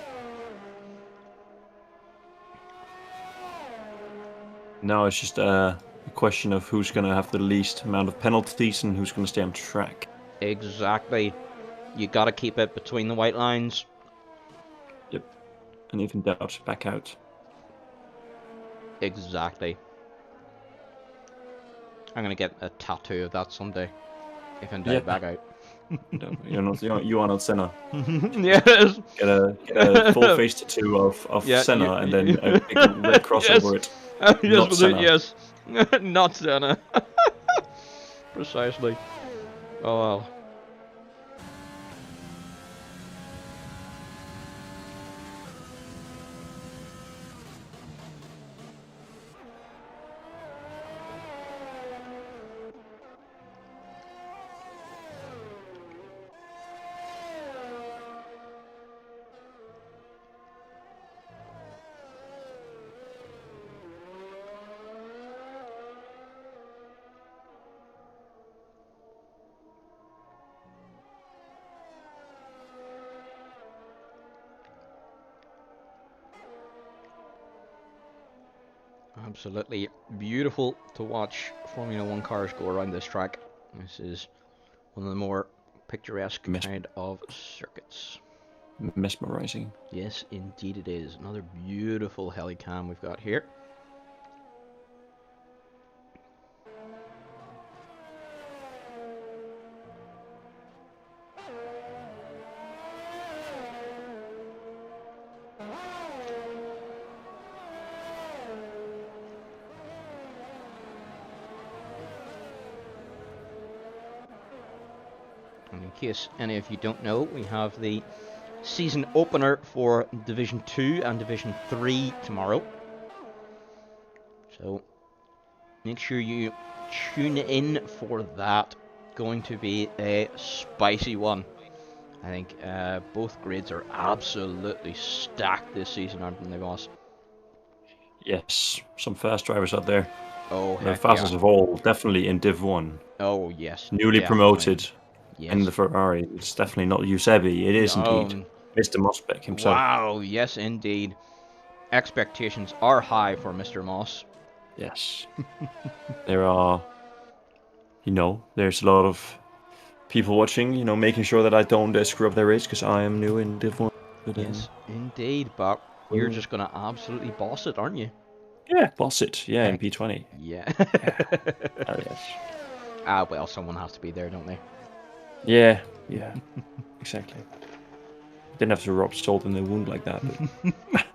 Now it's just a question of who's going to have the least amount of penalties and who's going to stay on track. Exactly. You got to keep it between the white lines. Yep. And even doubt back out. Exactly. I'm going to get a tattoo of that someday. If in doubt, back out. No, you are not Senna. Yes. Get a full face tattoo of Senna and then a big red cross over it. Yes, yes. Not Senna. Precisely. Oh well. Absolutely beautiful to watch Formula 1 cars go around this track. This is one of the more picturesque kind of circuits. Mesmerizing. Yes, indeed it is. Another beautiful helicam we've got here. And in case any of you don't know, we have the season opener for Division 2 and Division 3 tomorrow. So make sure you tune in for that. Going to be a spicy one. I think both grades are absolutely stacked this season, aren't they, boss? Yes, some fast drivers out there. Oh, the fastest of all, definitely in Div 1. Oh, yes. Newly promoted. Yes. And the Ferrari. It's definitely not Eusebi. It is indeed Mr. Mosbeck himself. Wow, yes, indeed. Expectations are high for Mr. Moss. Yes. There are, there's a lot of people watching, making sure that I don't screw up their race because I am new in Div 1. But, yes, indeed, but you're just going to absolutely boss it, aren't you? Yeah, boss it. Yeah, in P20. Yeah. Oh, yes. Ah, well, someone has to be there, don't they? Yeah, exactly. Didn't have to rub salt in the wound like that, but...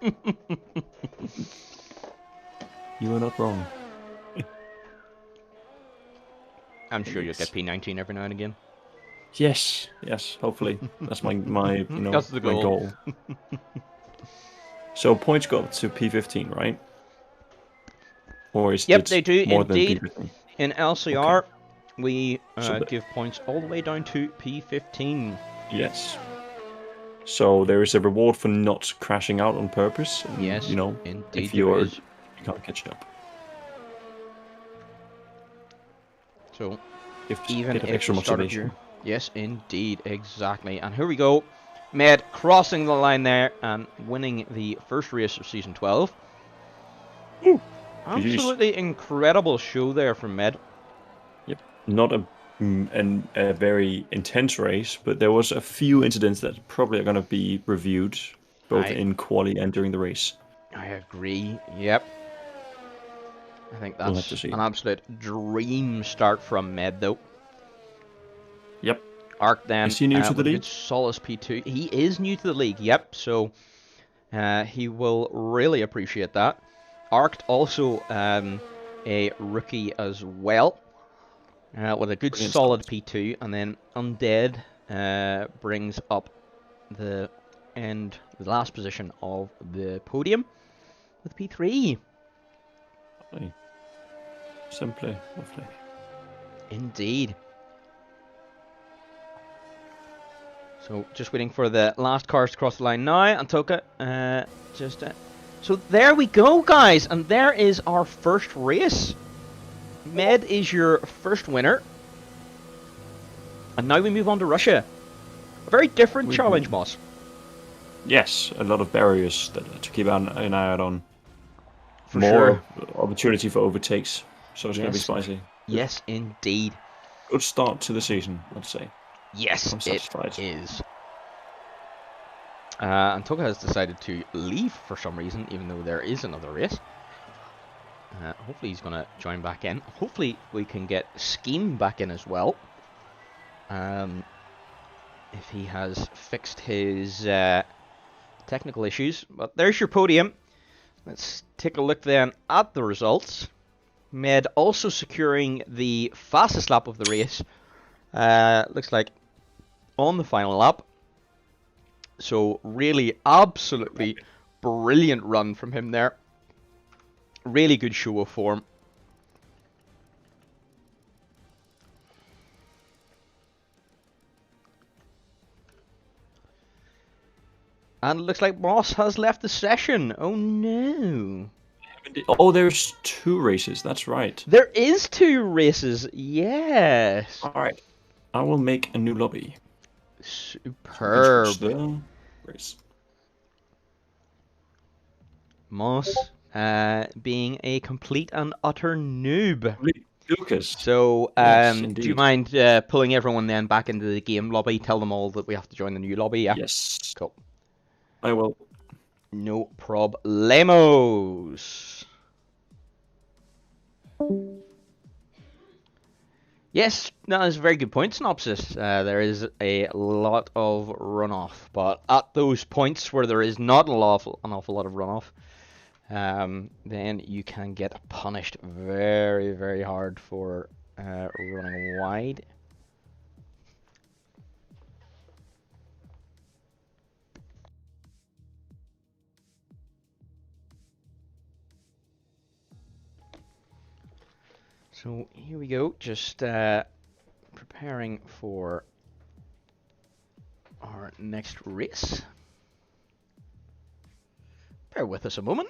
You are not wrong. I'm sure you'll get P19 every now and again. Yes, hopefully. That's my That's the goal. So points go up to P15, right? Or is yep, it they do more indeed. Than P15? In LCR, okay. We give points all the way down to P15. Yes. So there is a reward for not crashing out on purpose. And, yes, indeed if you can't catch up. So if even if extra motivation. Yes, indeed, exactly. And here we go. Med crossing the line there and winning the first race of Season 12. Ooh, absolutely incredible show there from Med. Yep. Not a very intense race, but there was a few incidents that probably are going to be reviewed, both in quali and during the race. I agree. Yep. I think that's an absolute dream start from Med, though. Yep. Arc then. Is he new to the league? Solace P2. He is new to the league. Yep. So he will really appreciate that. Arc also a rookie as well. With a good solid P2, and then Undead brings up the last position of the podium with P3. Lovely. Simply lovely. Indeed. So just waiting for the last cars to cross the line now. Antoka, so there we go, guys, and there is our first race. Med is your first winner. And now we move on to Russia. A very different challenge, Moss. Yes, a lot of barriers to keep an eye out on. For More opportunity for overtakes, so it's going to be spicy. Yes, indeed. Good start to the season, I'd say. Yes, it is. Antoka has decided to leave for some reason, even though there is another race. Hopefully he's going to join back in. Hopefully we can get Scheme back in as well. If he has fixed his technical issues. But there's your podium. Let's take a look then at the results. Med also securing the fastest lap of the race. Looks like on the final lap. So really, absolutely brilliant run from him there. Really good show of form. And it looks like Moss has left the session. Oh no. Oh, there's 2 races. That's right. There is 2 races. Yes. All right. I will make a new lobby. Superb. The race. Moss being a complete and utter noob. Lucas. So, yes, do you mind pulling everyone then back into the game lobby? Tell them all that we have to join the new lobby, yeah? Yes. Cool. I will. No problemos. Yes, that is a very good point synopsis. There is a lot of runoff, but at those points where there is not an awful lot of runoff, then you can get punished very, very hard for running wide. So here we go, just preparing for our next race. Bear with us a moment.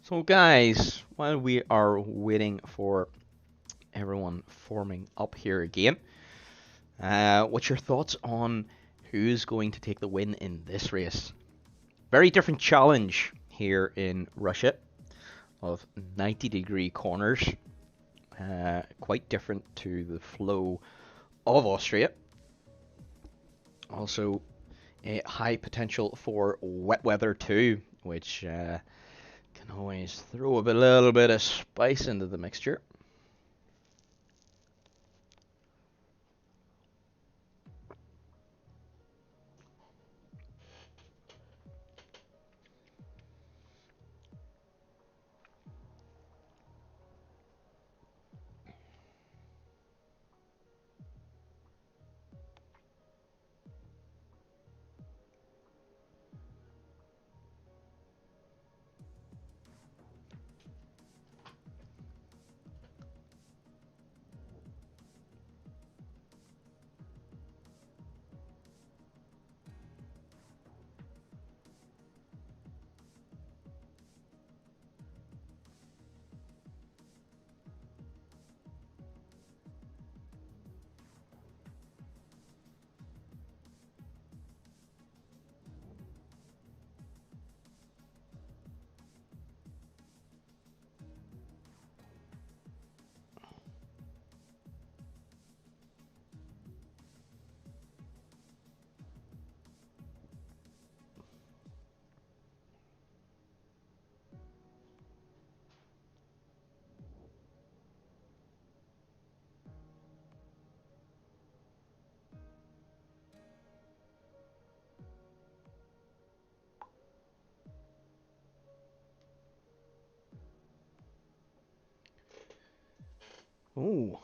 So guys, while we are waiting for everyone forming up here again, what's your thoughts on who's going to take the win in this race? Very different challenge here in Russia of 90-degree corners, quite different to the flow of Austria. Also, a high potential for wet weather too, which can always throw a little bit of spice into the mixture. Oh,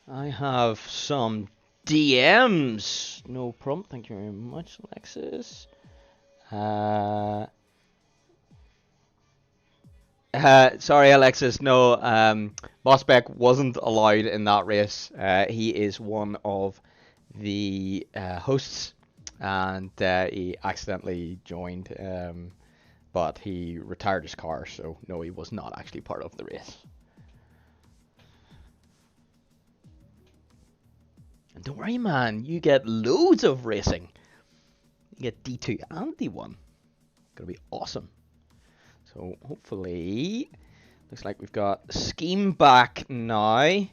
I have some DMs. No problem. Thank you very much, Alexis. Sorry, Alexis. No, Bosbeck wasn't allowed in that race. He is one of the hosts, and he accidentally joined, but he retired his car, so no, he was not actually part of the race. And don't worry, man, you get loads of racing. You get D2 and D1. Gonna be awesome. So hopefully, looks like we've got Scheme back now.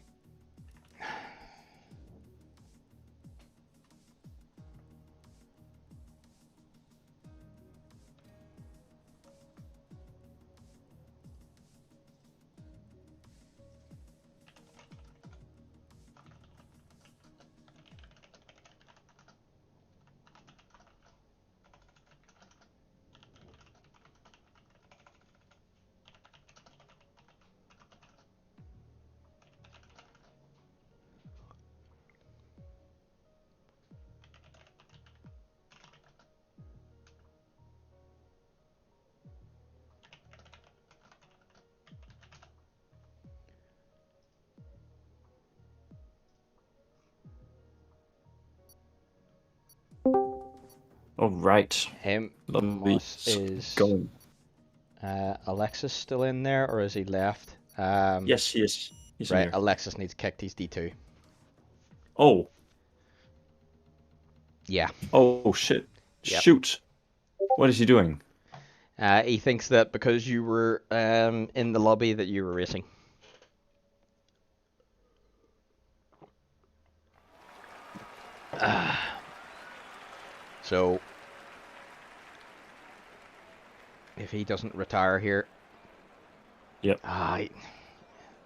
All right. Him is going. Alexis still in there, or is he left? Yes, he is. He's in right, here. Alexis needs kicked. He's D2. Oh. Yeah. Oh shit. Yep. Shoot. What is he doing? He thinks that because you were in the lobby that you were racing. So if he doesn't retire here, Yep.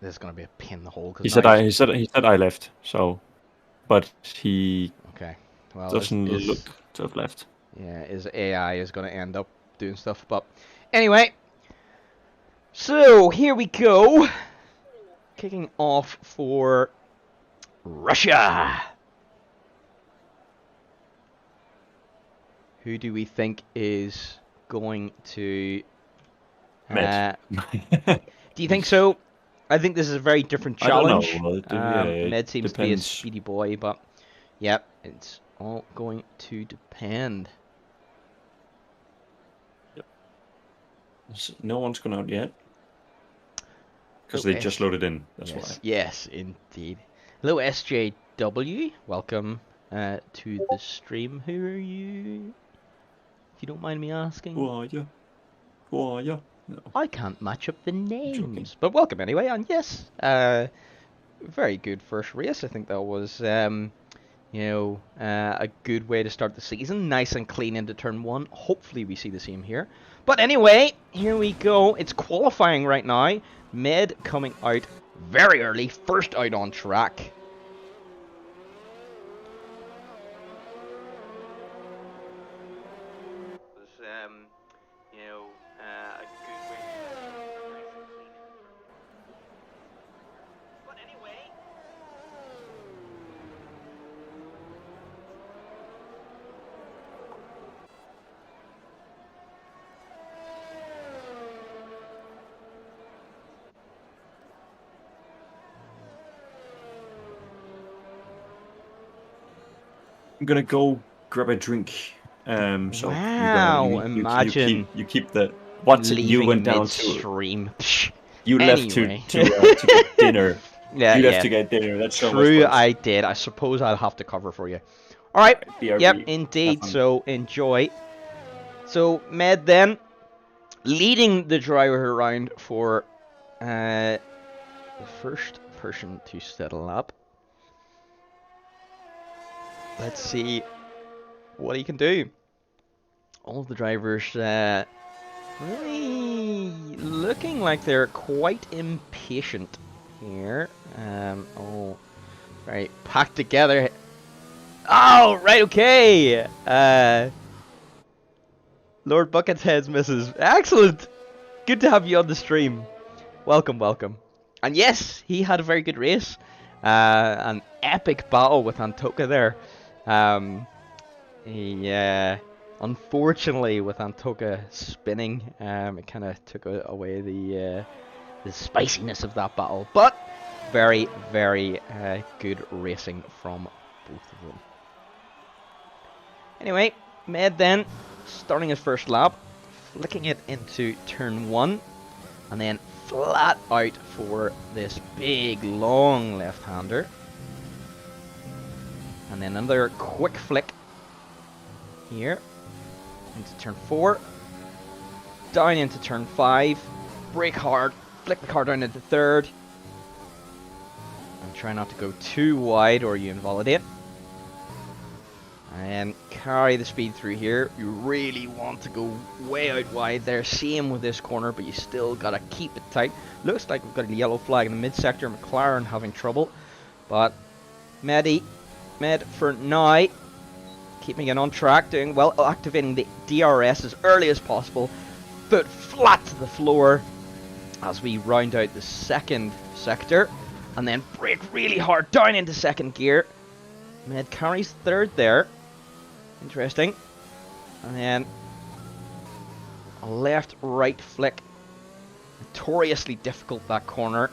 this is gonna be a pain in the hole. He said I left. So, but he Okay. Well, doesn't look to have left. Yeah, his AI is gonna end up doing stuff. But anyway, so here we go. Kicking off for Russia. Who do we think is going to... Med. Do you think so? I think this is a very different challenge. I don't know. Med seems to be a depends. speedy boy, but yep, it's all going to depend. Yep. No one's gone out yet. Because they just loaded in, that's why. Yes, indeed. Hello, SJW. Welcome to the stream. Who are you? If you don't mind me asking. Who are you? Who are you? No. I can't match up the names. But welcome anyway, and yes, very good first race. I think that was, a good way to start the season. Nice and clean into turn 1. Hopefully we see the same here. But anyway, here we go. It's qualifying right now. Med coming out very early, first out on track. I'm gonna go grab a drink. So wow! Imagine you keep the what you went down midstream. You left anyway. to get dinner. Yeah, you left to get dinner. That's so true. I did. I suppose I'll have to cover for you. All right. BRB. Yep, indeed. So enjoy. So Med then leading the driver around for the first person to settle up. Let's see what he can do. All of the drivers really looking like they're quite impatient here. Oh, right, packed together. Oh, right, okay. Lord Bucket's heads misses. Excellent. Good to have you on the stream. Welcome, welcome. And yes, he had a very good race. An epic battle with Antoka there. Unfortunately, with Antoka spinning, it kind of took away the spiciness of that battle. But very, very good racing from both of them. Anyway, Med then starting his first lap, flicking it into turn 1, and then flat out for this big, long left-hander. And then another quick flick here into turn 4, down into turn 5, brake hard, flick the car down into 3rd, and try not to go too wide or you invalidate. And carry the speed through here. You really want to go way out wide there. Same with this corner, but you still got to keep it tight. Looks like we've got a yellow flag in the mid-sector. McLaren having trouble. But Med for now, keeping it on track, doing well, activating the DRS as early as possible. Foot flat to the floor as we round out the second sector. And then brake really hard down into second gear. Med carries 3rd there. Interesting. And then a left-right flick. Notoriously difficult, that corner,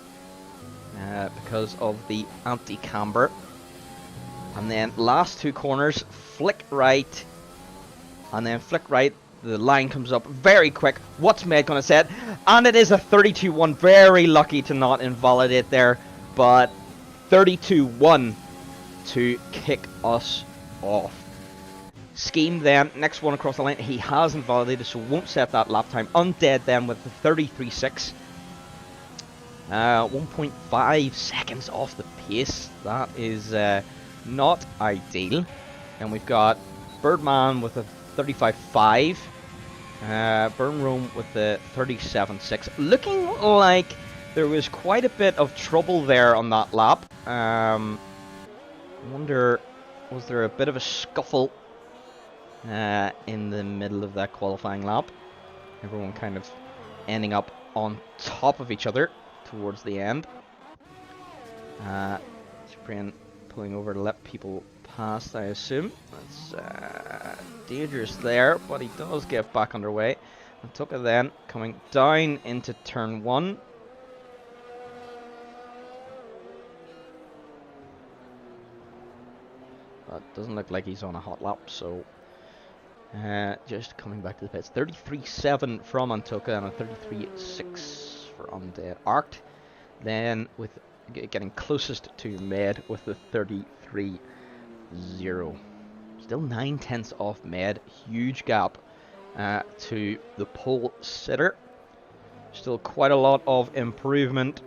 because of the anti-camber. And then last 2 corners, flick right, and then flick right. The line comes up very quick. What's Med gonna set? And it is a 32-1. Very lucky to not invalidate there, but 32-1 to kick us off. Scheme then, next one across the line, he has invalidated, so won't set that lap time. Undead then with the 33.6. 1.5 seconds off the pace. That is not ideal. And we've got Birdman with a 35.5. Burn Rome with the 37.6. Looking like there was quite a bit of trouble there on that lap. I wonder, was there a bit of a scuffle in the middle of that qualifying lap? Everyone kind of ending up on top of each other towards the end. Cyprian pulling over to let people past, I assume. That's dangerous there, but he does get back underway. And Tuka then coming down into turn 1. But doesn't look like he's on a hot lap, so just coming back to the pits. 33.7 from Antuka and a 33.6 for Undead Arced. Then with getting closest to Med with the 33.0. Still 9/10 off Med. Huge gap to the pole sitter. Still quite a lot of improvement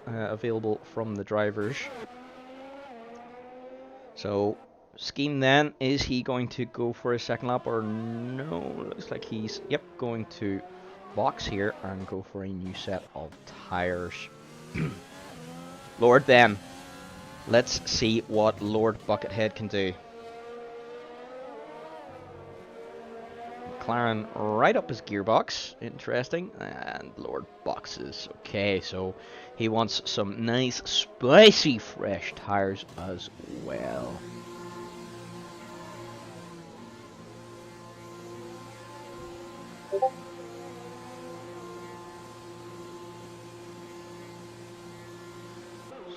available from the drivers. So, Scheme then, is he going to go for a second lap or no? Looks like he's, going to box here and go for a new set of tyres. Lord then, let's see what Lord Buckethead can do. McLaren right up his gearbox, interesting, and Lord boxes. Okay, so he wants some nice, spicy, fresh tyres as well.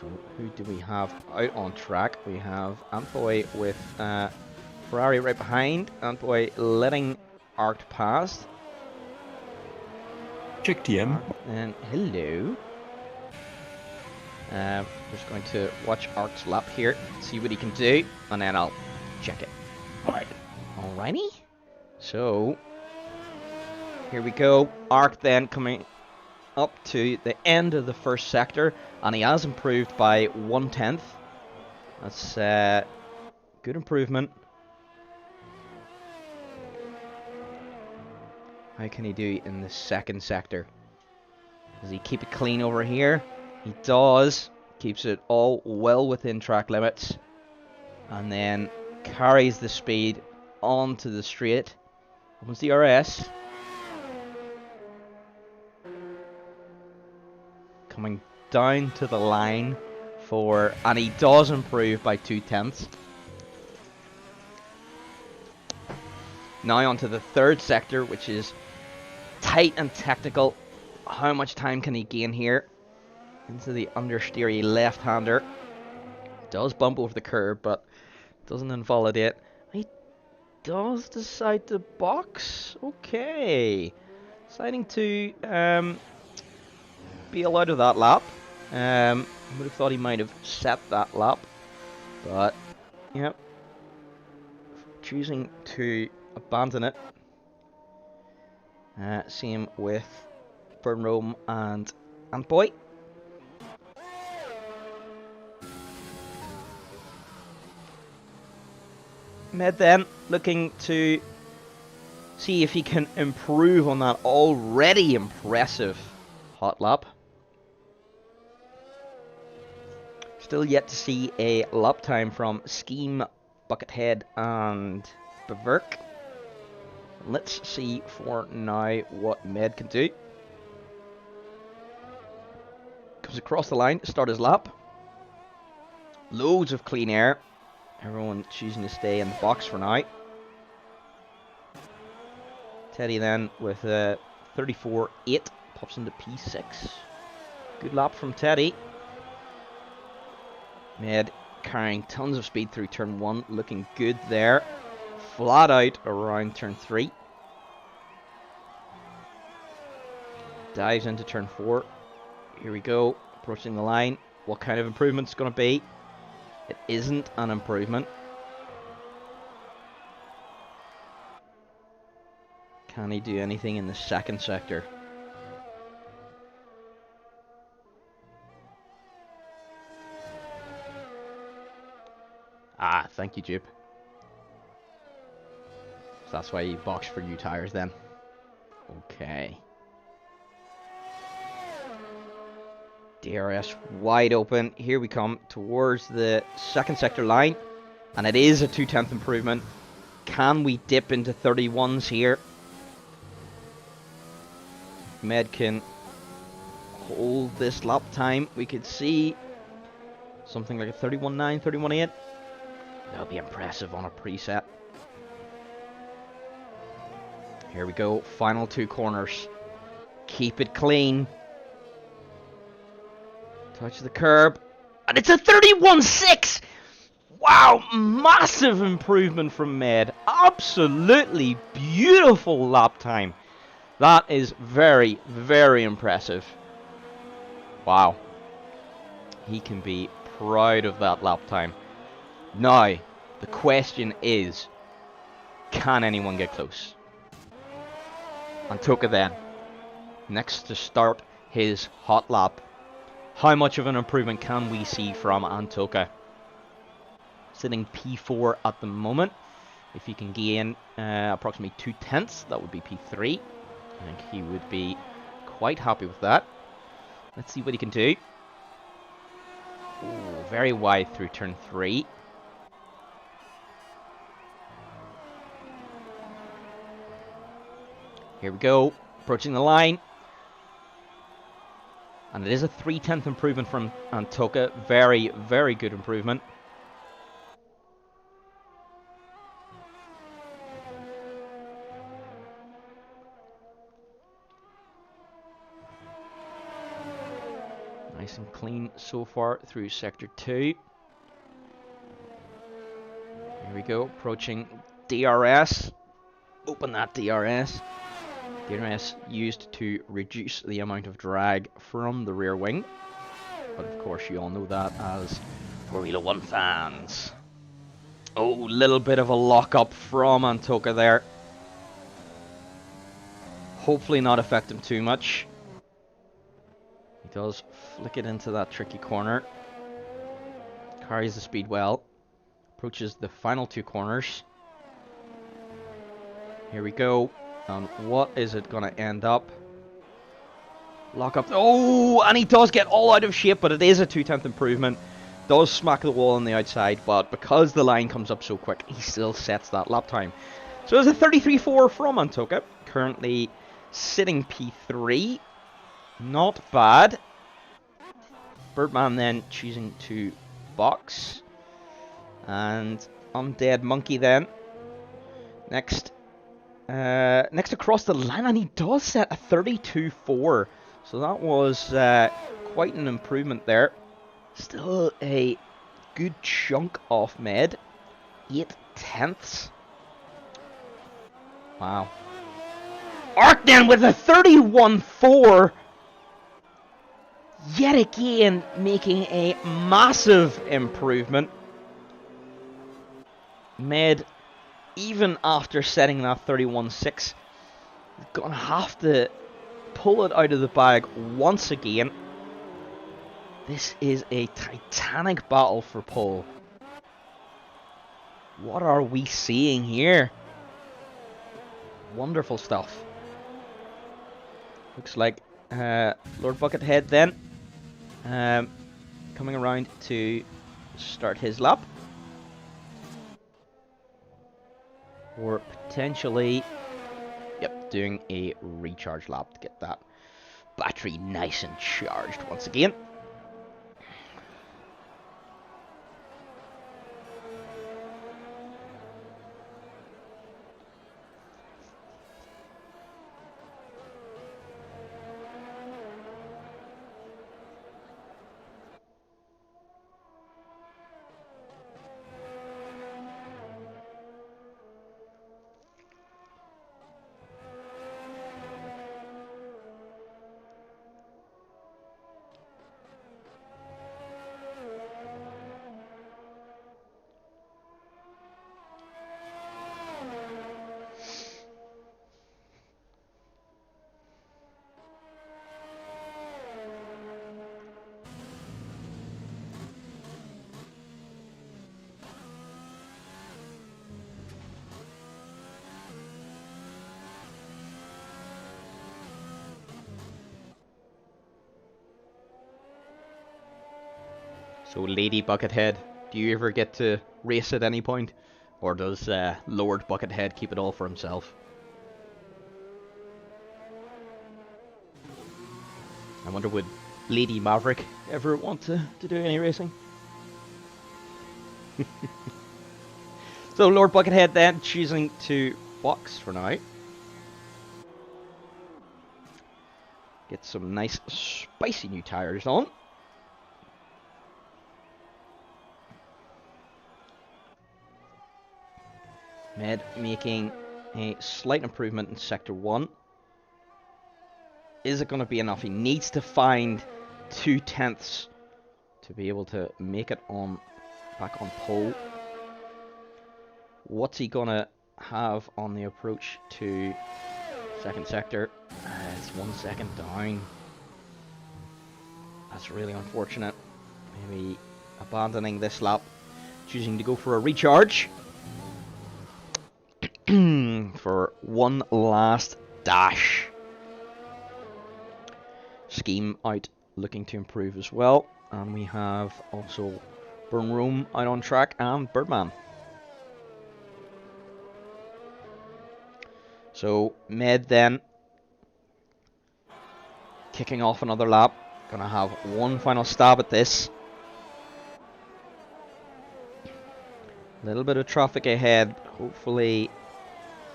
So who do we have out on track? We have Antboy with Ferrari right behind. Antboy letting Arced past. Check TM. And hello. Just going to watch Arced's lap here, see what he can do, and then I'll check it. Alrighty. So here we go. Arced then coming up to the end of the first sector, and he has improved by 1/10. That's good improvement. How can he do in the second sector? Does he keep it clean over here? He does. Keeps it all well within track limits. And then carries the speed onto the straight. Opens the RS. Coming down to the line for... And he does improve by 2/10. Now onto the third sector, which is tight and technical. How much time can he gain here? Into the understeery left-hander. Does bump over the curb, but doesn't invalidate. He does decide to box. Okay. Deciding to bail out of that lap. Would have thought he might have set that lap. But, yep. Choosing to abandon it. Same with Burn Rome and Antboy. Med then looking to see if he can improve on that already impressive hot lap. Still yet to see a lap time from Scheme, Buckethead and Beverk. Let's see for now what Med can do. Comes across the line to start his lap. Loads of clean air. Everyone choosing to stay in the box for now. Teddy then with a 34.8 pops into P6. Good lap from Teddy. Med carrying tons of speed through turn 1, looking good there. Flat out around turn 3. Dives into turn 4. Here we go, approaching the line. What kind of improvement is going to be? It isn't an improvement. Can he do anything in the second sector? Ah, thank you, Jupe. So that's why he boxed for new tires then. Okay. DRS wide open. Here we come towards the second sector line. And it is a 2/10 improvement. Can we dip into 31s here? Med can hold this lap time. We could see something like a 31.9, 31.8. That'll be impressive on a preset. Here we go. Final 2 corners. Keep it clean. Touch the curb. And it's a 31.6! Wow, massive improvement from Med. Absolutely beautiful lap time. That is very, very impressive. Wow. He can be proud of that lap time. Now, the question is, can anyone get close? Antoka then, next to start his hot lap. How much of an improvement can we see from Antoka? Sitting P4 at the moment. If he can gain approximately 2/10, that would be P3. I think he would be quite happy with that. Let's see what he can do. Ooh, very wide through turn 3. Here we go, approaching the line. And it is a 3/10 improvement from Antoka. Very, very good improvement. Nice and clean so far through sector 2. Here we go, approaching DRS. Open that DRS. DRS used to reduce the amount of drag from the rear wing. But of course you all know that as Formula 1 fans. Oh, little bit of a lock-up from Antoka there. Hopefully not affect him too much. He does flick it into that tricky corner. Carries the speed well. Approaches the final 2 corners. Here we go. And what is it going to end up? Lock up. Oh, and he does get all out of shape, but it is a 2/10 improvement. Does smack the wall on the outside, but because the line comes up so quick, he still sets that lap time. So it's a 33.4 from Antoka. Currently sitting P3. Not bad. Birdman then choosing to box. And Undead Monkey then. Next across the line, and he does set a 32.4. So that was quite an improvement there. Still a good chunk off Med. 8/10. Wow. Arc then with a 31.4. Yet again, making a massive improvement. Med, even after setting that 31.6, gonna have to pull it out of the bag once again. This is a titanic battle for pole. What are we seeing here? Wonderful stuff. Looks like Lord Buckethead then coming around to start his lap. Or potentially, yep, doing a recharge lap to get that battery nice and charged once again. So, Lady Buckethead, do you ever get to race at any point? Or does Lord Buckethead keep it all for himself? I wonder, would Lady Maverick ever want to do any racing? So, Lord Buckethead then choosing to box for now. Get some nice spicy new tyres on. Med making a slight improvement in Sector 1. Is it going to be enough? He needs to find 2/10 to be able to make it on back on pole. What's he going to have on the approach to second sector? It's 1 second down. That's really unfortunate. Maybe abandoning this lap, choosing to go for a recharge. For one last dash. Scheme out, looking to improve as well. And we have also Burn Room out on track and Birdman. So Med then kicking off another lap. Gonna have one final stab at this. A little bit of traffic ahead. Hopefully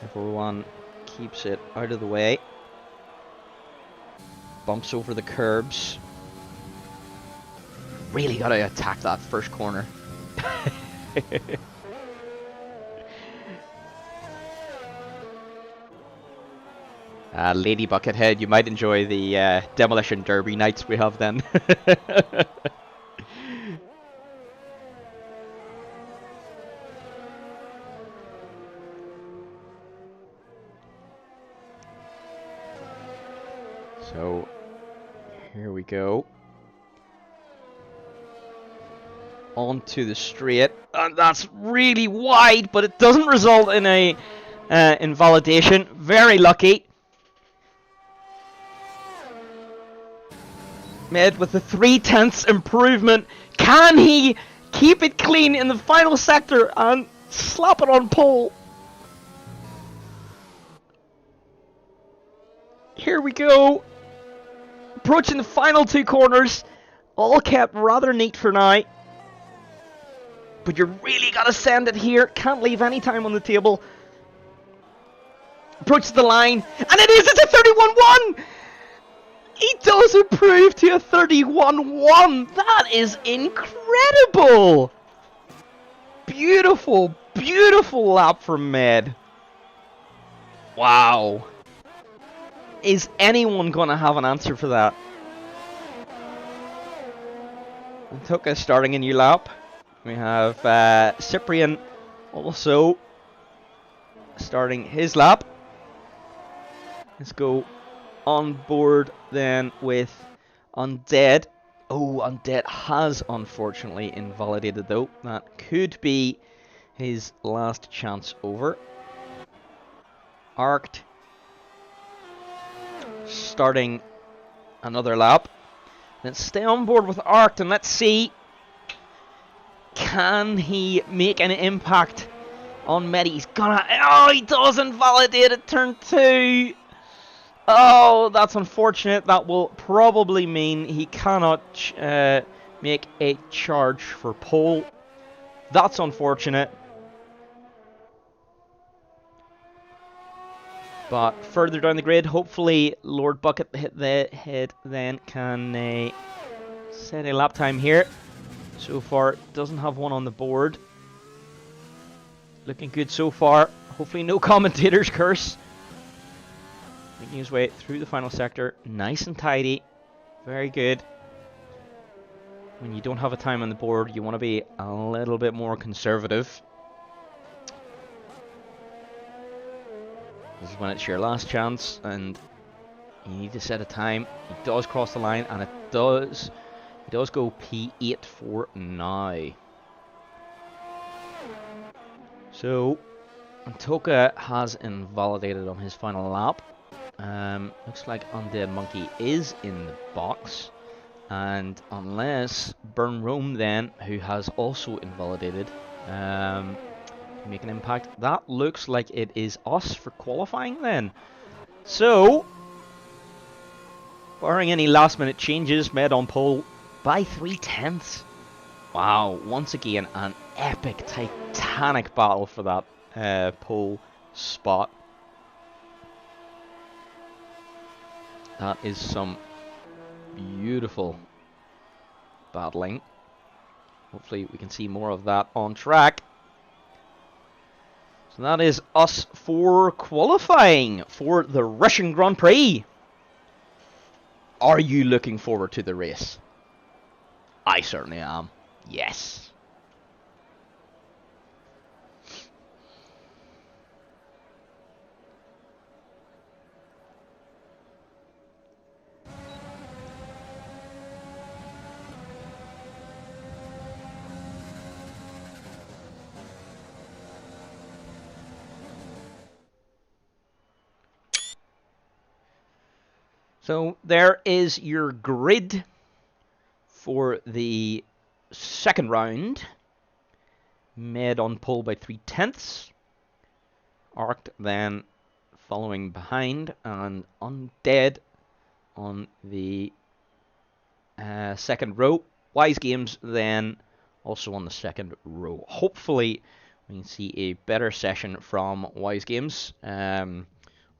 everyone keeps it out of the way. Bumps over the curbs. Really gotta attack that first corner. Lady Buckethead, you might enjoy the Demolition Derby nights we have then. So, here we go. Onto the straight, and that's really wide, but it doesn't result in a invalidation. Very lucky. Med with the 3/10 improvement. Can he keep it clean in the final sector and slap it on pole? Here we go. Approaching the final two corners. All kept rather neat for now. But you really gotta send it here. Can't leave any time on the table. Approaches the line. And it is! It's a 31-1! He does improve to a 31-1. That is incredible. Beautiful, beautiful lap from Med. Wow. Is anyone going to have an answer for that? Tuka starting a new lap. We have Cyprian also starting his lap. Let's go on board then with Undead. Oh, Undead has unfortunately invalidated though. That could be his last chance over. Arced. Starting another lap. Let's stay on board with Arced and let's see. Can he make an impact on Med? He's gonna. Oh, he does invalidate at turn 2. Oh, that's unfortunate. That will probably mean he cannot make a charge for pole. That's unfortunate. But further down the grid, hopefully Lord Buckethead then can set a lap time here. So far, doesn't have one on the board. Looking good so far. Hopefully no commentator's curse. Making his way through the final sector. Nice and tidy. Very good. When you don't have a time on the board, you want to be a little bit more conservative. This is when it's your last chance and you need to set a time. He does cross the line and it does go P8 for now. So Antoka has invalidated on his final lap. Looks like Undead Monkey is in the box And unless Burn Rome then, who has also invalidated, make an impact. That looks like it is us for qualifying then. So, barring any last minute changes, Med on pole by 3/10. Wow, once again an epic, titanic battle for that pole spot. That is some beautiful battling. Hopefully we can see more of that on track. So that is us for qualifying for the Russian Grand Prix. Are you looking forward to the race? I certainly am. Yes. So there is your grid for the second round. Med on pole by 3/10. Arced then following behind, and Undead on the second row. Wise Games then also on the second row. Hopefully we can see a better session from Wise Games.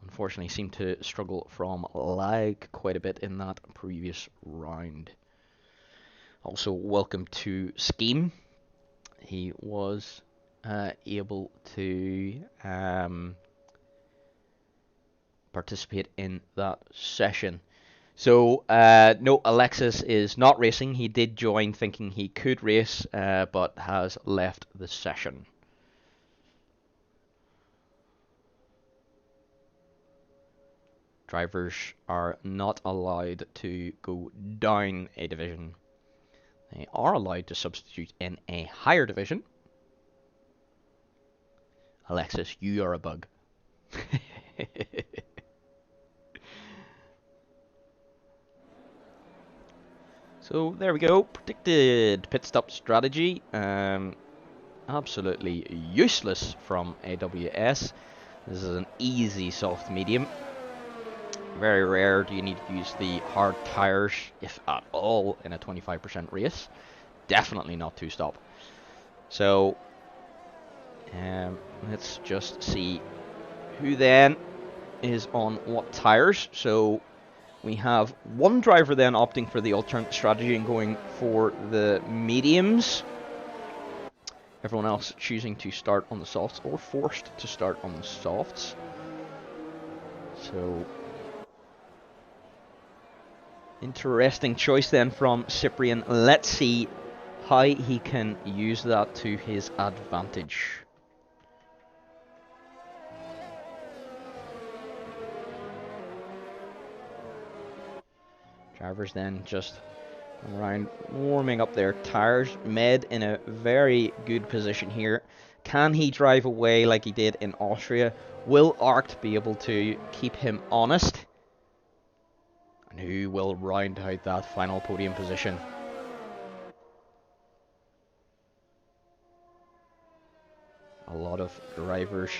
Unfortunately seemed to struggle from lag quite a bit in that previous round. Also welcome to Scheme. He was able to participate in that session. So, no, Alexis is not racing. He did join thinking he could race, but has left the session. Drivers are not allowed to go down a division. They are allowed to substitute in a higher division. Alexis, you are a bug. So there we go. Predicted pit stop strategy. Absolutely useless from AWS. This is an easy soft medium. Very rare do you need to use the hard tires, if at all, in a 25% race. Definitely not two-stop. So, let's just see who then is on what tires. So, we have one driver then opting for the alternate strategy and going for the mediums. Everyone else choosing to start on the softs or forced to start on the softs. So, interesting choice then from Cyprian. Let's see how he can use that to his advantage. Drivers then just around warming up their tires. Med in a very good position here. Can he drive away like he did in Austria? Will Arced be able to keep him honest? And who will round out that final podium position? A lot of drivers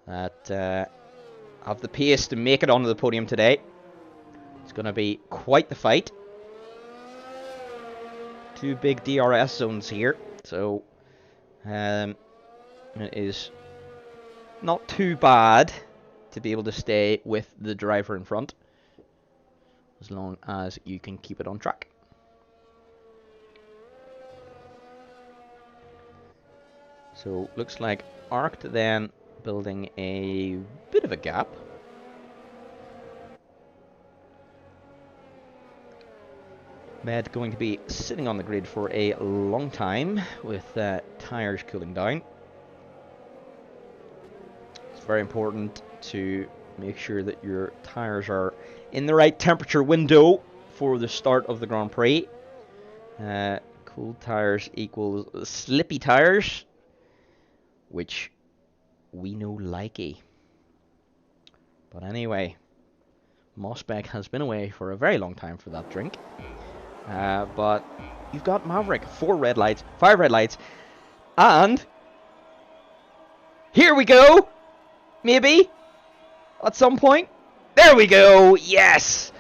that have the pace to make it onto the podium today. It's going to be quite the fight. Two big DRS zones here, so it is not too bad to be able to stay with the driver in front, as long as you can keep it on track. So looks like Arced then building a bit of a gap. Med going to be sitting on the grid for a long time with tires cooling down. It's very important to make sure that your tires are in the right temperature window for the start of the Grand Prix. Cool tires equals slippy tires, which we know likey. But anyway, Mossbeck has been away for a very long time for that drink. But you've got Maverick. 4 red lights, 5 red lights. And here we go. Maybe at some point. There we go. Yes.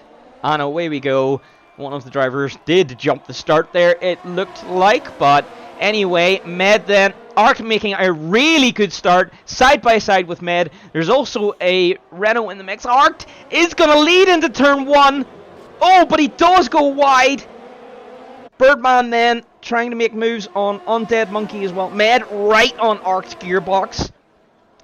And away we go. One of the drivers did jump the start there, it looked like. But anyway, Med then. Arc making a really good start, side by side with Med. There's also a Renault in the mix. Arc is going to lead into turn 1. Oh, but he does go wide. Birdman then trying to make moves on Undead Monkey as well. Med right on Arc's gearbox.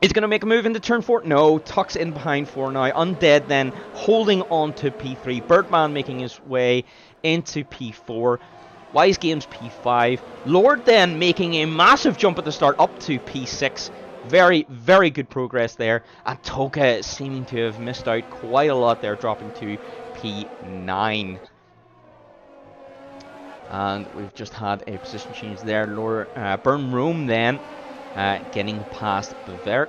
Is going to make a move into turn 4. No, tucks in behind 4 now. Undead then holding on to P3. Birdman making his way into P4. Wise Games P5. Lord then making a massive jump at the start up to P6. Very, very good progress there. And Toka seeming to have missed out quite a lot there, dropping to P9. And we've just had a position change there. Burn Rome then getting past Bavaric.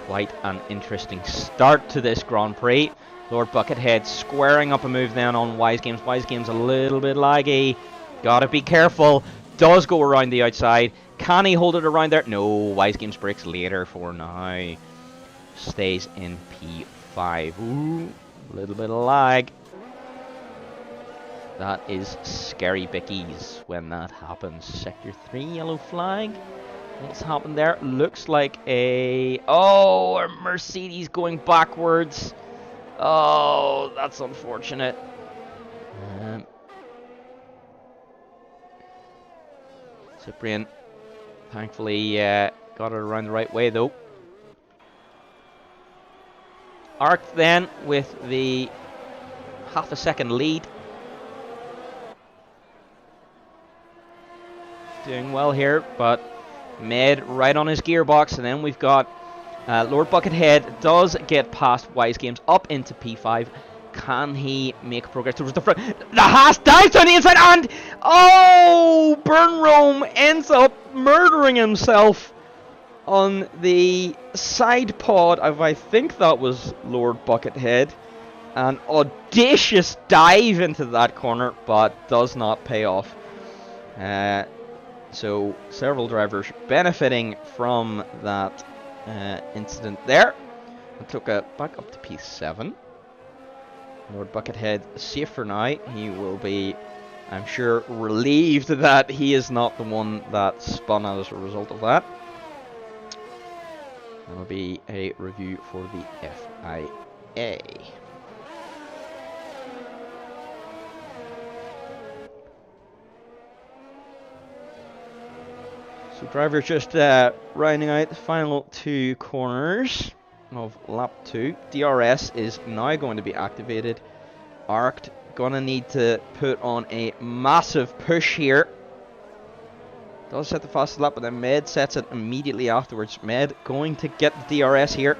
Quite an interesting start to this Grand Prix. Lord Buckethead squaring up a move then on Wise Games. Wise Games a little bit laggy. Gotta be careful. Does go around the outside. Can he hold it around there? No. Wise Games breaks later for now. Stays in P5. Ooh, a little bit of lag. That is scary bickies when that happens. Sector 3, yellow flag. What's happened there? Looks like a Mercedes going backwards. Oh, that's unfortunate. Cyprian, thankfully, got it around the right way though. Arc then with the half a second lead. Doing well here, but Med right on his gearbox, and then we've got Lord Buckethead does get past Wise Games up into P5. Can he make progress towards the front? The Haas dives down the inside, and Burn Rome ends up murdering himself on the side pod of, I think that was Lord Buckethead. An audacious dive into that corner, but does not pay off. So several drivers benefiting from that incident there. And took it back up to P7. Lord Buckethead safe for now. He will be, I'm sure, relieved that he is not the one that spun as a result of that. That'll be a review for the FIA. So drivers just rounding out the final 2 corners of lap 2. DRS is now going to be activated. Arc gonna need to put on a massive push here. Does set the fastest lap, but then Med sets it immediately afterwards. Med going to get the DRS here.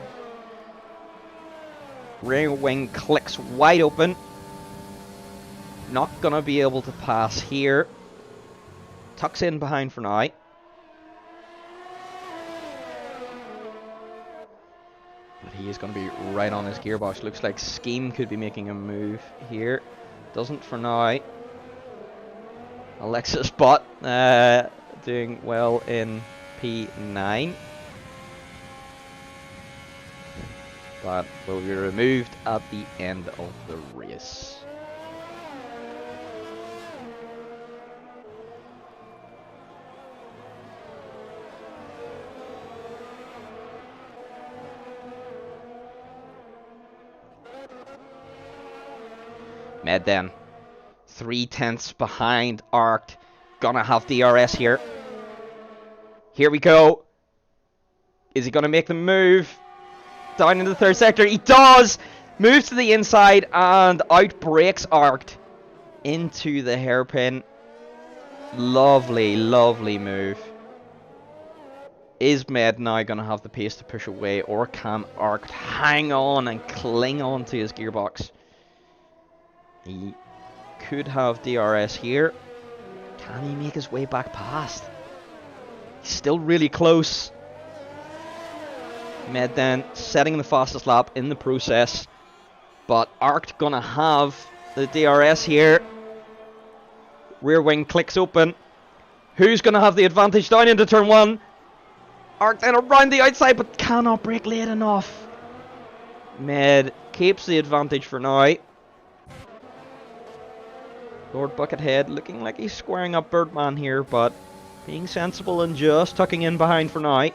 Rear wing clicks wide open. Not gonna be able to pass here. Tucks in behind for now. But he is going to be right on his gearbox. Looks like Scheme could be making a move here. Doesn't for now. Alexis Bot doing well in P9. But will be removed at the end of the race. Med then 3/10 behind Arc. Gonna have DRS here. Here we go. Is he gonna make the move down into the 3rd sector? He does! Moves to the inside and outbreaks Arc into the hairpin. Lovely, lovely move. Is Med now gonna have the pace to push away, or can Arc hang on and cling on to his gearbox? He could have DRS here. Can he make his way back past? He's still really close. Med then setting the fastest lap in the process. But Arct gonna have the DRS here. Rear wing clicks open. Who's gonna have the advantage down into turn 1? Arct then around the outside, but cannot brake late enough. Med keeps the advantage for now. Lord Buckethead looking like he's squaring up Birdman here, but being sensible and just tucking in behind for now.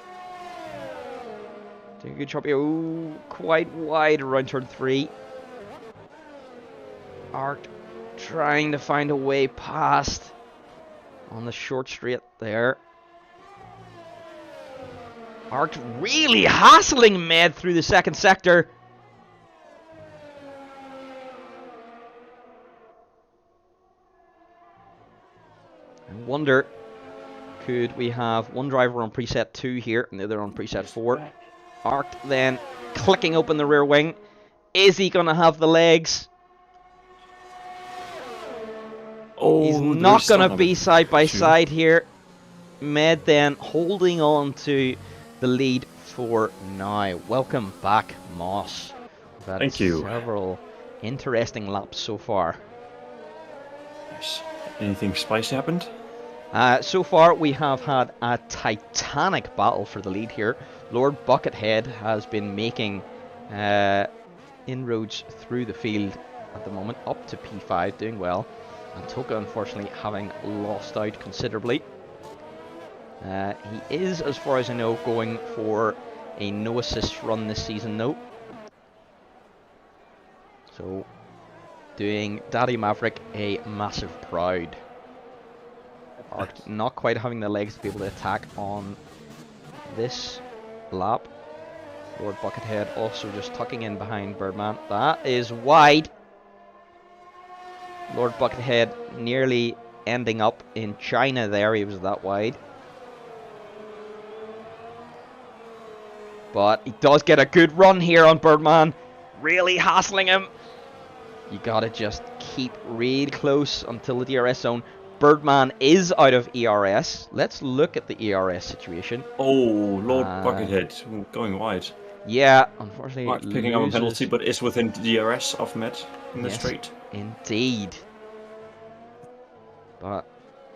Doing a good job here. Ooh, quite wide around turn 3. Arct trying to find a way past on the short straight there. Arct really hassling Med through the second sector. I wonder, could we have one driver on preset 2 here and the other on preset 4? Arct then clicking open the rear wing. Is he going to have the legs? Oh, he's not going to be side by side here. Med then holding on to the lead for now. Welcome back, Moss. We've had Thank you. Several interesting laps so far. Yes. Anything spicy happened? So far, we have had a titanic battle for the lead here. Lord Buckethead has been making inroads through the field at the moment, up to P5, doing well. And Toka, unfortunately, having lost out considerably. He is, as far as I know, going for a no assist run this season, though. So, doing Daddy Maverick a massive proud. Arct not quite having the legs to be able to attack on this lap. Lord Buckethead also just tucking in behind Birdman. That is wide. Lord Buckethead nearly ending up in China there. He was that wide. But he does get a good run here on Birdman. Really hassling him. You gotta just keep real close until the DRS zone. Birdman is out of ERS. Let's look at the ERS situation. Oh, Lord Buckethead going wide. Yeah, unfortunately, Mark picking up a penalty, but is within the DRS of Med in the straight. Indeed. But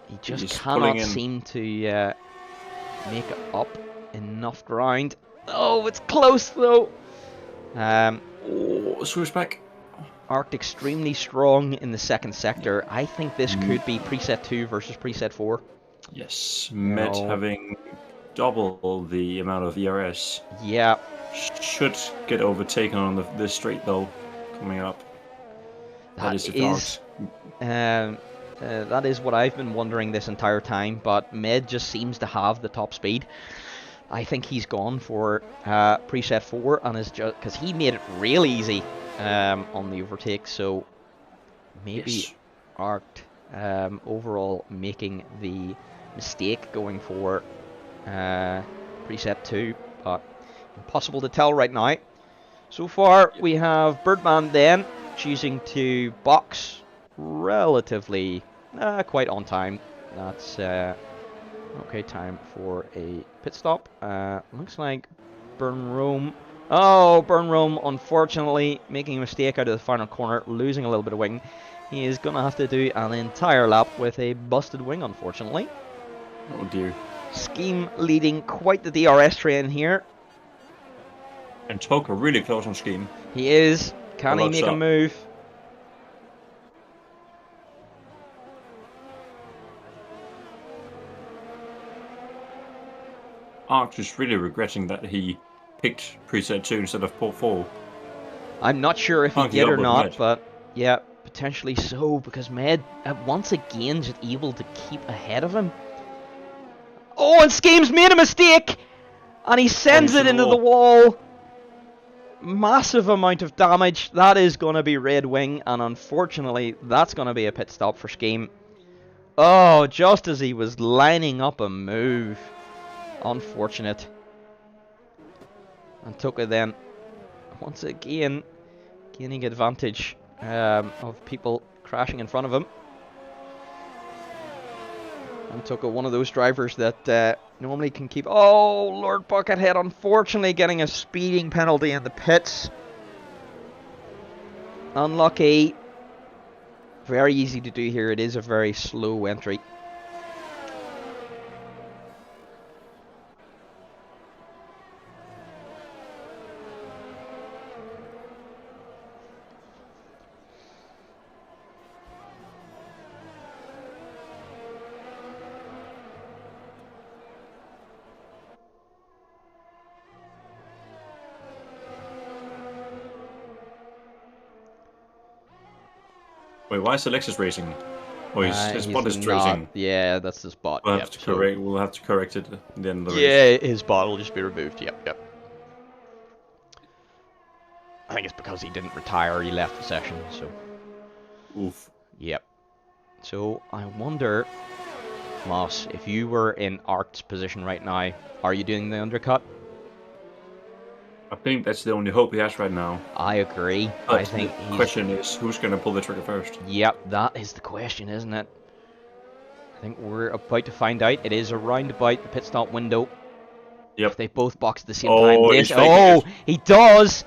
he just cannot seem to make up enough ground. Oh, it's close though. Oh, swoosh back. Arct extremely strong in the second sector. I think this could be preset 2 versus preset 4. Yes, Med having double the amount of ERS. Yeah. Should get overtaken on this straight though, coming up. That is what I've been wondering this entire time, but Med just seems to have the top speed. I think he's gone for preset 4 and is just because he made it real easy on the overtake, so maybe Arct overall making the mistake going for preset 2, but impossible to tell right now. So far we have Birdman then choosing to box relatively quite on time. That's okay time for a pit stop. Looks like Burn Rome. Oh, Burn Rome unfortunately making a mistake out of the final corner, losing a little bit of wing. He is going to have to do an entire lap with a busted wing, unfortunately. Oh dear. Scheme leading quite the DRS train here. And Toka really close on Scheme. He is. Can he make a move? Arct is really regretting that he picked preset 2 instead of port 4. I'm not sure if he did or not, but yeah, potentially so, because Med once again just able to keep ahead of him. Oh, and Scheme's made a mistake! And he sends it into the wall. Massive amount of damage. That is going to be red wing, and unfortunately, that's going to be a pit stop for Scheme. Oh, just as he was lining up a move. Unfortunate. And Toka then, once again, gaining advantage of people crashing in front of him. And Toka, one of those drivers that Normally can keep... Oh, Lord Buckethead unfortunately getting a speeding penalty in the pits. Unlucky. Very easy to do here. It is a very slow entry. Wait, why is Alexis racing? Oh, his spot is not, racing. Yeah, that's the spot. We'll have to correct. We'll have to correct it at the end of the race. Yeah, his spot will just be removed. Yep. I think it's because he didn't retire. He left the session. So. Oof. Yep. So I wonder, Moss, if you were in Arct's position right now, are you doing the undercut? I think that's the only hope he has right now. I agree. But I think the question is, who's going to pull the trigger first? Yep, that is the question, isn't it? I think we're about to find out. It is around about the pit stop window. Yep. If they both box at the same time. Oh, he does!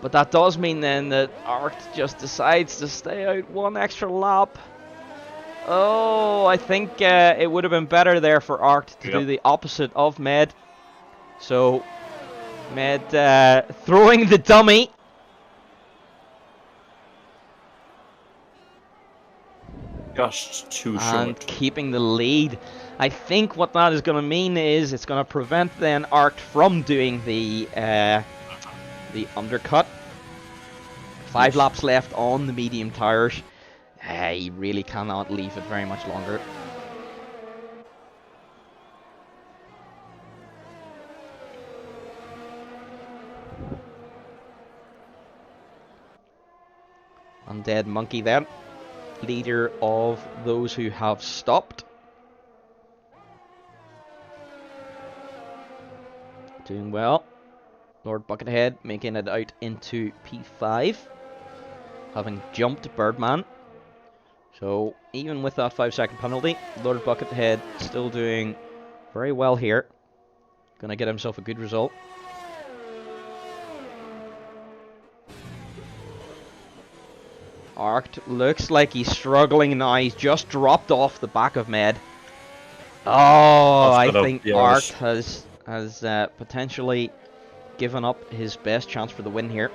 But that does mean then that Arct just decides to stay out one extra lap. Oh, I think it would have been better there for Arct to do the opposite of Med. So, Med throwing the dummy. Just too short. And keeping the lead. I think what that is going to mean is it's going to prevent then Arct from doing the undercut. 5 laps left on the medium tires. He really cannot leave it very much longer. Undead Monkey then, leader of those who have stopped. Doing well. Lord Buckethead making it out into P5, having jumped Birdman. So even with that 5-second penalty, Lord Buckethead still doing very well here. Gonna get himself a good result. Arct looks like he's struggling now. He's just dropped off the back of Med. Oh, I think Arct has potentially given up his best chance for the win here.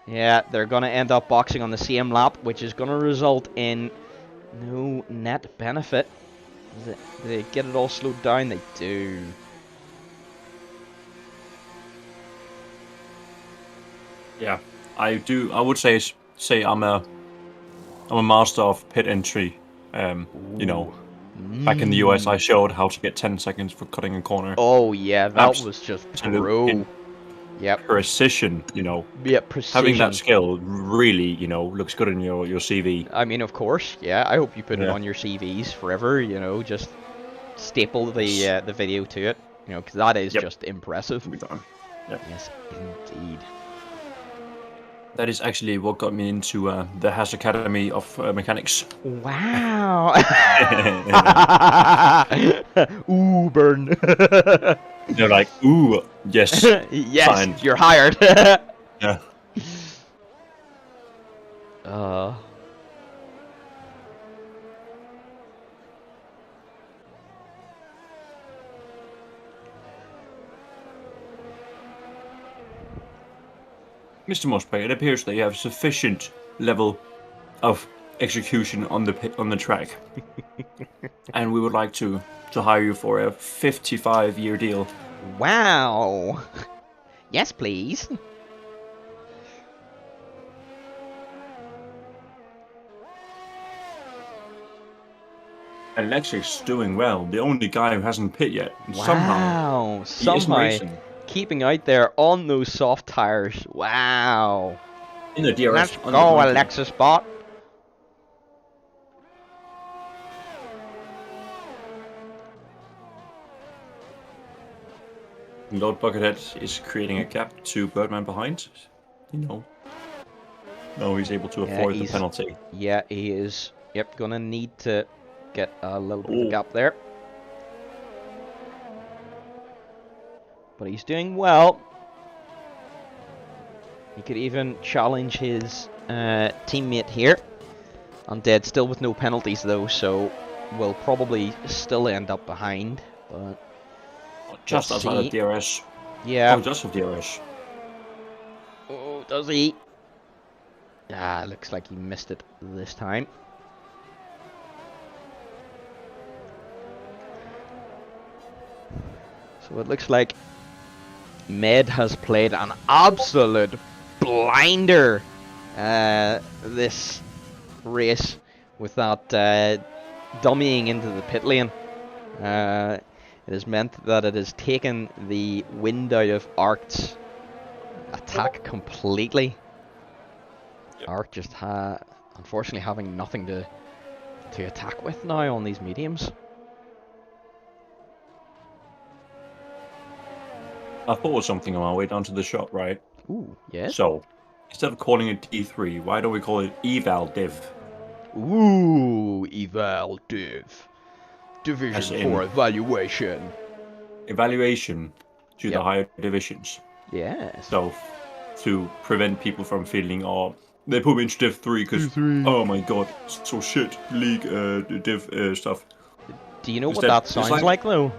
Yeah, they're going to end up boxing on the same lap, which is going to result in no net benefit. Do they get it all slowed down? They do. Yeah, I do. I would say I'm a master of pit entry. You know, back in the US, I showed how to get 10 seconds for cutting a corner. Oh yeah, that was just pro. Yep. Precision, you know. Yeah, precision. Having that skill really, you know, looks good in your CV. I mean, of course, yeah. I hope you put it on your CVs forever. You know, just staple the video to it. You know, because that is just impressive. Yes, indeed. That is actually what got me into the Haas Academy of Mechanics. Wow! Ooh, burn. They're like, ooh, yes. Yes, fine. You're hired. Yeah. Mr. Mossberg, it appears that you have sufficient level of execution on the track, and we would like to hire you for a 55-year deal. Wow. Yes, please. Alexis doing well. The only guy who hasn't pit yet. Wow. Somehow keeping out there on those soft tires. Wow. In the DRS. Let's go, Alexis bot. Lord Buckethead is creating a gap to Birdman behind. You know. No, he's able to avoid the penalty. Yeah, he is. Yep, gonna need to get a little bit of a gap there. But he's doing well. He could even challenge his teammate here. Undead still with no penalties though, so will probably still end up behind. But just outside of DRS. Yeah. Oh, just of DRS. Oh, does he? Ah, looks like he missed it this time. So it looks like Med has played an absolute blinder this race with that dummying into the pit lane. It has meant that it has taken the wind out of Arc's attack completely. Yep. Arc just unfortunately having nothing to attack with now on these mediums. I thought of something on our way down to the shop, right? Ooh, yes. So, instead of calling it D3, why don't we call it Eval Div? Ooh, Eval Div. Division for evaluation. Evaluation to the higher divisions. Yes. So, to prevent people from feeling, oh, they put me into Div 3 because, oh my god, so shit, League Div stuff. Do you know what that sounds like though?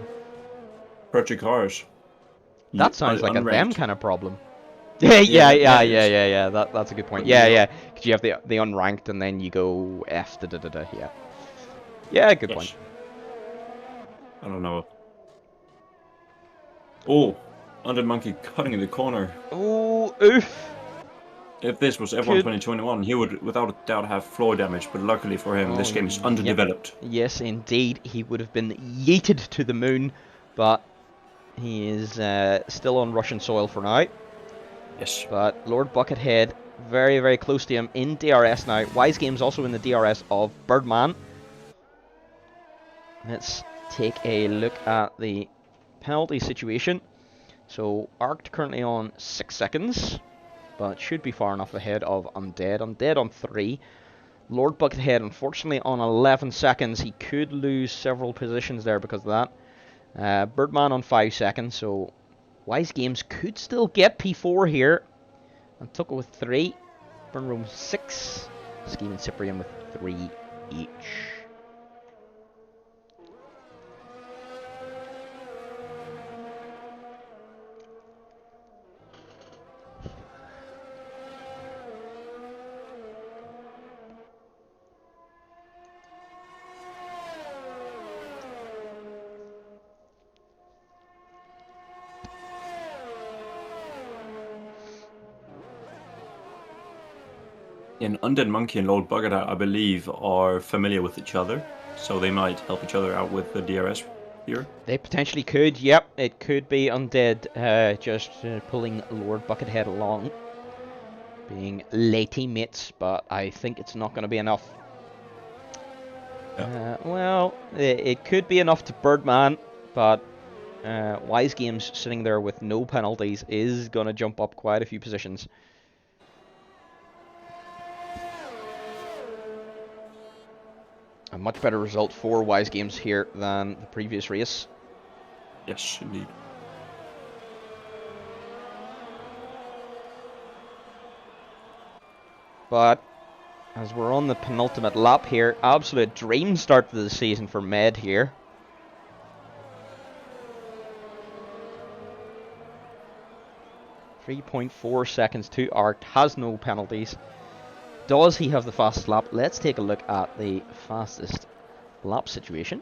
Project Cars. That sounds like a them kind of problem. Yeah. That's a good point. Yeah. Because you have the unranked and then you go F Yeah. Yeah, good point. I don't know. Oh, Undead Monkey cutting in the corner. Oh, oof. If this was F1 2021, he would without a doubt have floor damage, but luckily for him, this game is underdeveloped. Yep. Yes, indeed. He would have been yeeted to the moon, but he is still on Russian soil for now. Yes. But Lord Buckethead, very, very close to him in DRS now. Wise Games also in the DRS of Birdman. Let's take a look at the penalty situation. So, Arced currently on 6 seconds, but should be far enough ahead of Undead. Undead on 3. Lord Buckethead, unfortunately, on 11 seconds. He could lose several positions there because of that. Birdman on 5 seconds, so Wise Games could still get P4 here. And Tuckle with 3. Burnroom 6. Scheme and Cyprian with 3 each. And Undead Monkey and Lord Buckethead, I believe, are familiar with each other, so they might help each other out with the DRS here. They potentially could, yep. It could be Undead just pulling Lord Buckethead along, being late teammates, but I think it's not going to be enough. Yeah. Well, it could be enough to Birdman, but Wise Games sitting there with no penalties is going to jump up quite a few positions. A much better result for Wise Games here than the previous race. Yes, indeed. But as we're on the penultimate lap here, absolute dream start to the season for Med here. .4 seconds to Arc, has no penalties. Does he have the fastest lap? Let's take a look at the fastest lap situation.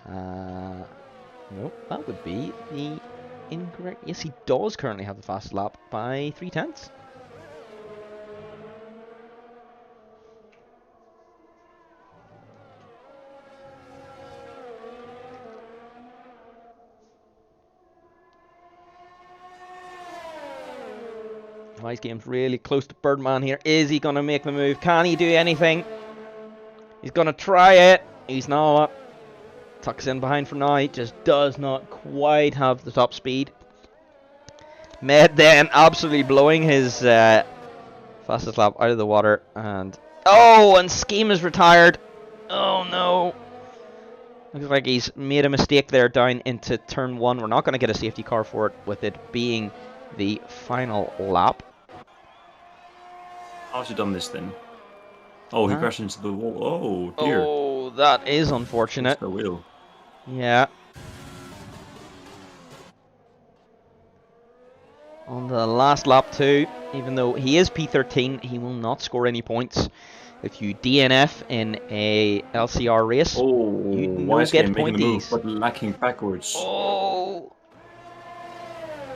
No, that would be the incorrect. Yes, he does currently have the fastest lap by 0.3. Wise Games really close to Birdman here. Is he going to make the move? Can he do anything? He's going to try it. He's not. Tucks in behind for now. He just does not quite have the top speed. Med then absolutely blowing his fastest lap out of the water. And Scheme is retired. Oh no. Looks like he's made a mistake there down into turn 1. We're not going to get a safety car for it, with it being the final lap. How's he done this then? Oh, he crashed into the wall. Oh dear. Oh, that is unfortunate. The wheel. Yeah. On the last lap too, even though he is P13, he will not score any points. If you DNF in a LCR race, you no get pointies. But lacking backwards. Oh.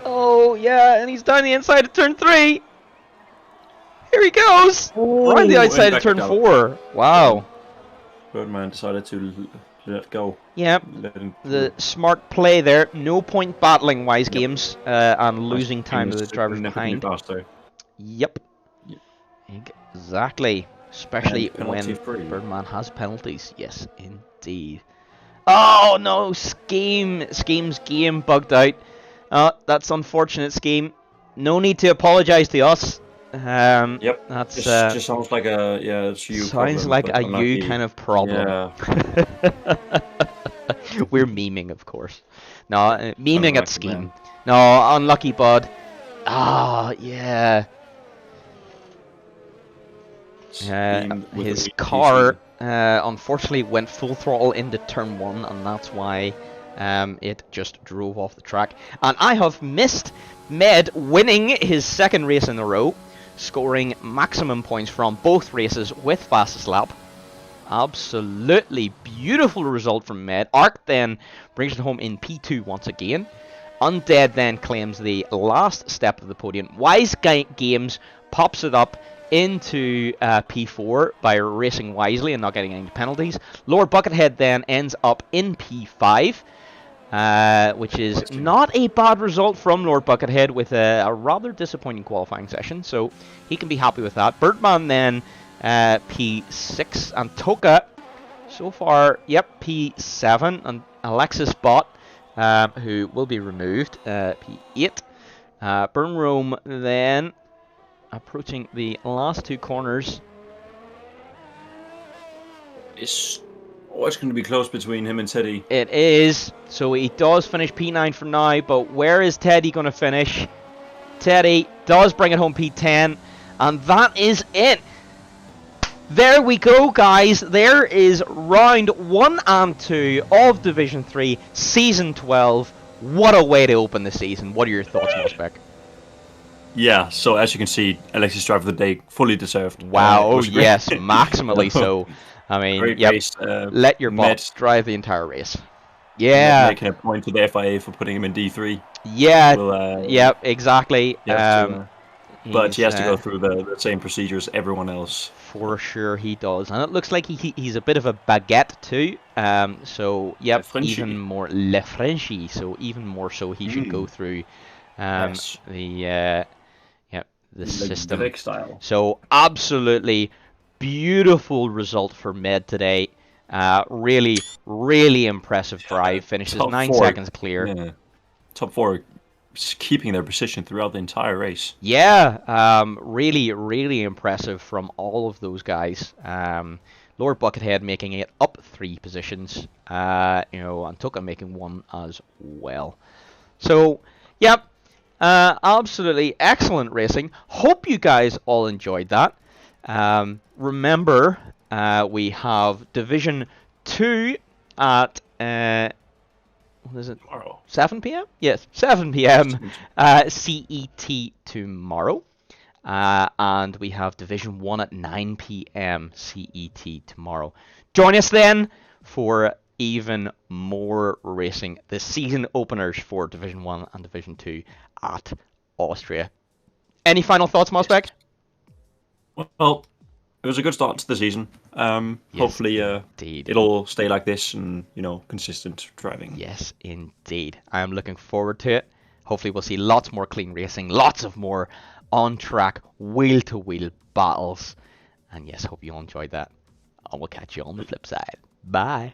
Oh, yeah, and he's down the inside of turn 3. Here he goes. Around the outside of turn 4. Wow. Birdman decided to let it go. Yep. The smart play there. No point battling Wise Games and losing time to the drivers behind. Yep. Exactly. Especially when Birdman has penalties. Yes, indeed. Oh no, Scheme's game bugged out. That's unfortunate, Scheme. No need to apologise to us. Yep. That's just sounds like a it's you. Sounds problem, like a you kind of problem. Yeah. We're memeing, of course. No, memeing at Scheme. Man. No, unlucky bud. Ah, yeah. His car unfortunately went full throttle into turn 1, and that's why it just drove off the track. And I have missed Med winning his 2nd race in a row, scoring maximum points from both races with fastest lap. Absolutely beautiful result from Med. Arc then brings it home in P2 once again. Undead then claims the last step of the podium. Wise Games pops it up into P4 by racing wisely and not getting any penalties. Lord Buckethead then ends up in P5, which is not a bad result from Lord Buckethead, with a rather disappointing qualifying session, so he can be happy with that. Birdman then P6, and Toka so far, yep, P7, and Alexis Bot, who will be removed, P8. Burn Rome then approaching the last 2 corners. It's going to be close between him and Teddy. It is. So he does finish P9 for now, but where is Teddy going to finish? Teddy does bring it home P10, and that is it. There we go, guys. There is round 1 and 2 of Division 3, Season 12. What a way to open the season. What are your thoughts, Mospec? Yeah, so as you can see, Alexis Driver of the Day, fully deserved. Wow, yes, maximally so. I mean, yep, race, let your bots drive the entire race. Yeah. Making a point to the FIA for putting him in D3. Yeah, yep, exactly. But he has to go through the same procedure as everyone else. For sure he does. And it looks like he's a bit of a baguette too. So, yep, even more Le Frenchy. So, even more so he should go through the system. Style. So, absolutely beautiful result for Med today. Really, really impressive drive. Finishes 9 seconds clear. Yeah. Top 4 keeping their position throughout the entire race. Yeah, really, really impressive from all of those guys. Lord Buckethead making it up 3 positions, and Toka making 1 as well. So, yep, absolutely excellent racing. Hope you guys all enjoyed that. Remember, we have Division 2 at what is it? Tomorrow. 7 p.m? Yes, 7 p.m. CET tomorrow. And we have Division 1 at 9 p.m. CET tomorrow. Join us then for even more racing. The season openers for Division 1 and Division 2 at Austria. Any final thoughts, Mospec? Well, it was a good start to the season. Yes, hopefully it'll stay like this and, consistent driving. Yes, indeed. I am looking forward to it. Hopefully we'll see lots more clean racing, lots of more on-track, wheel-to-wheel battles. And yes, hope you all enjoyed that. I will catch you on the flip side. Bye.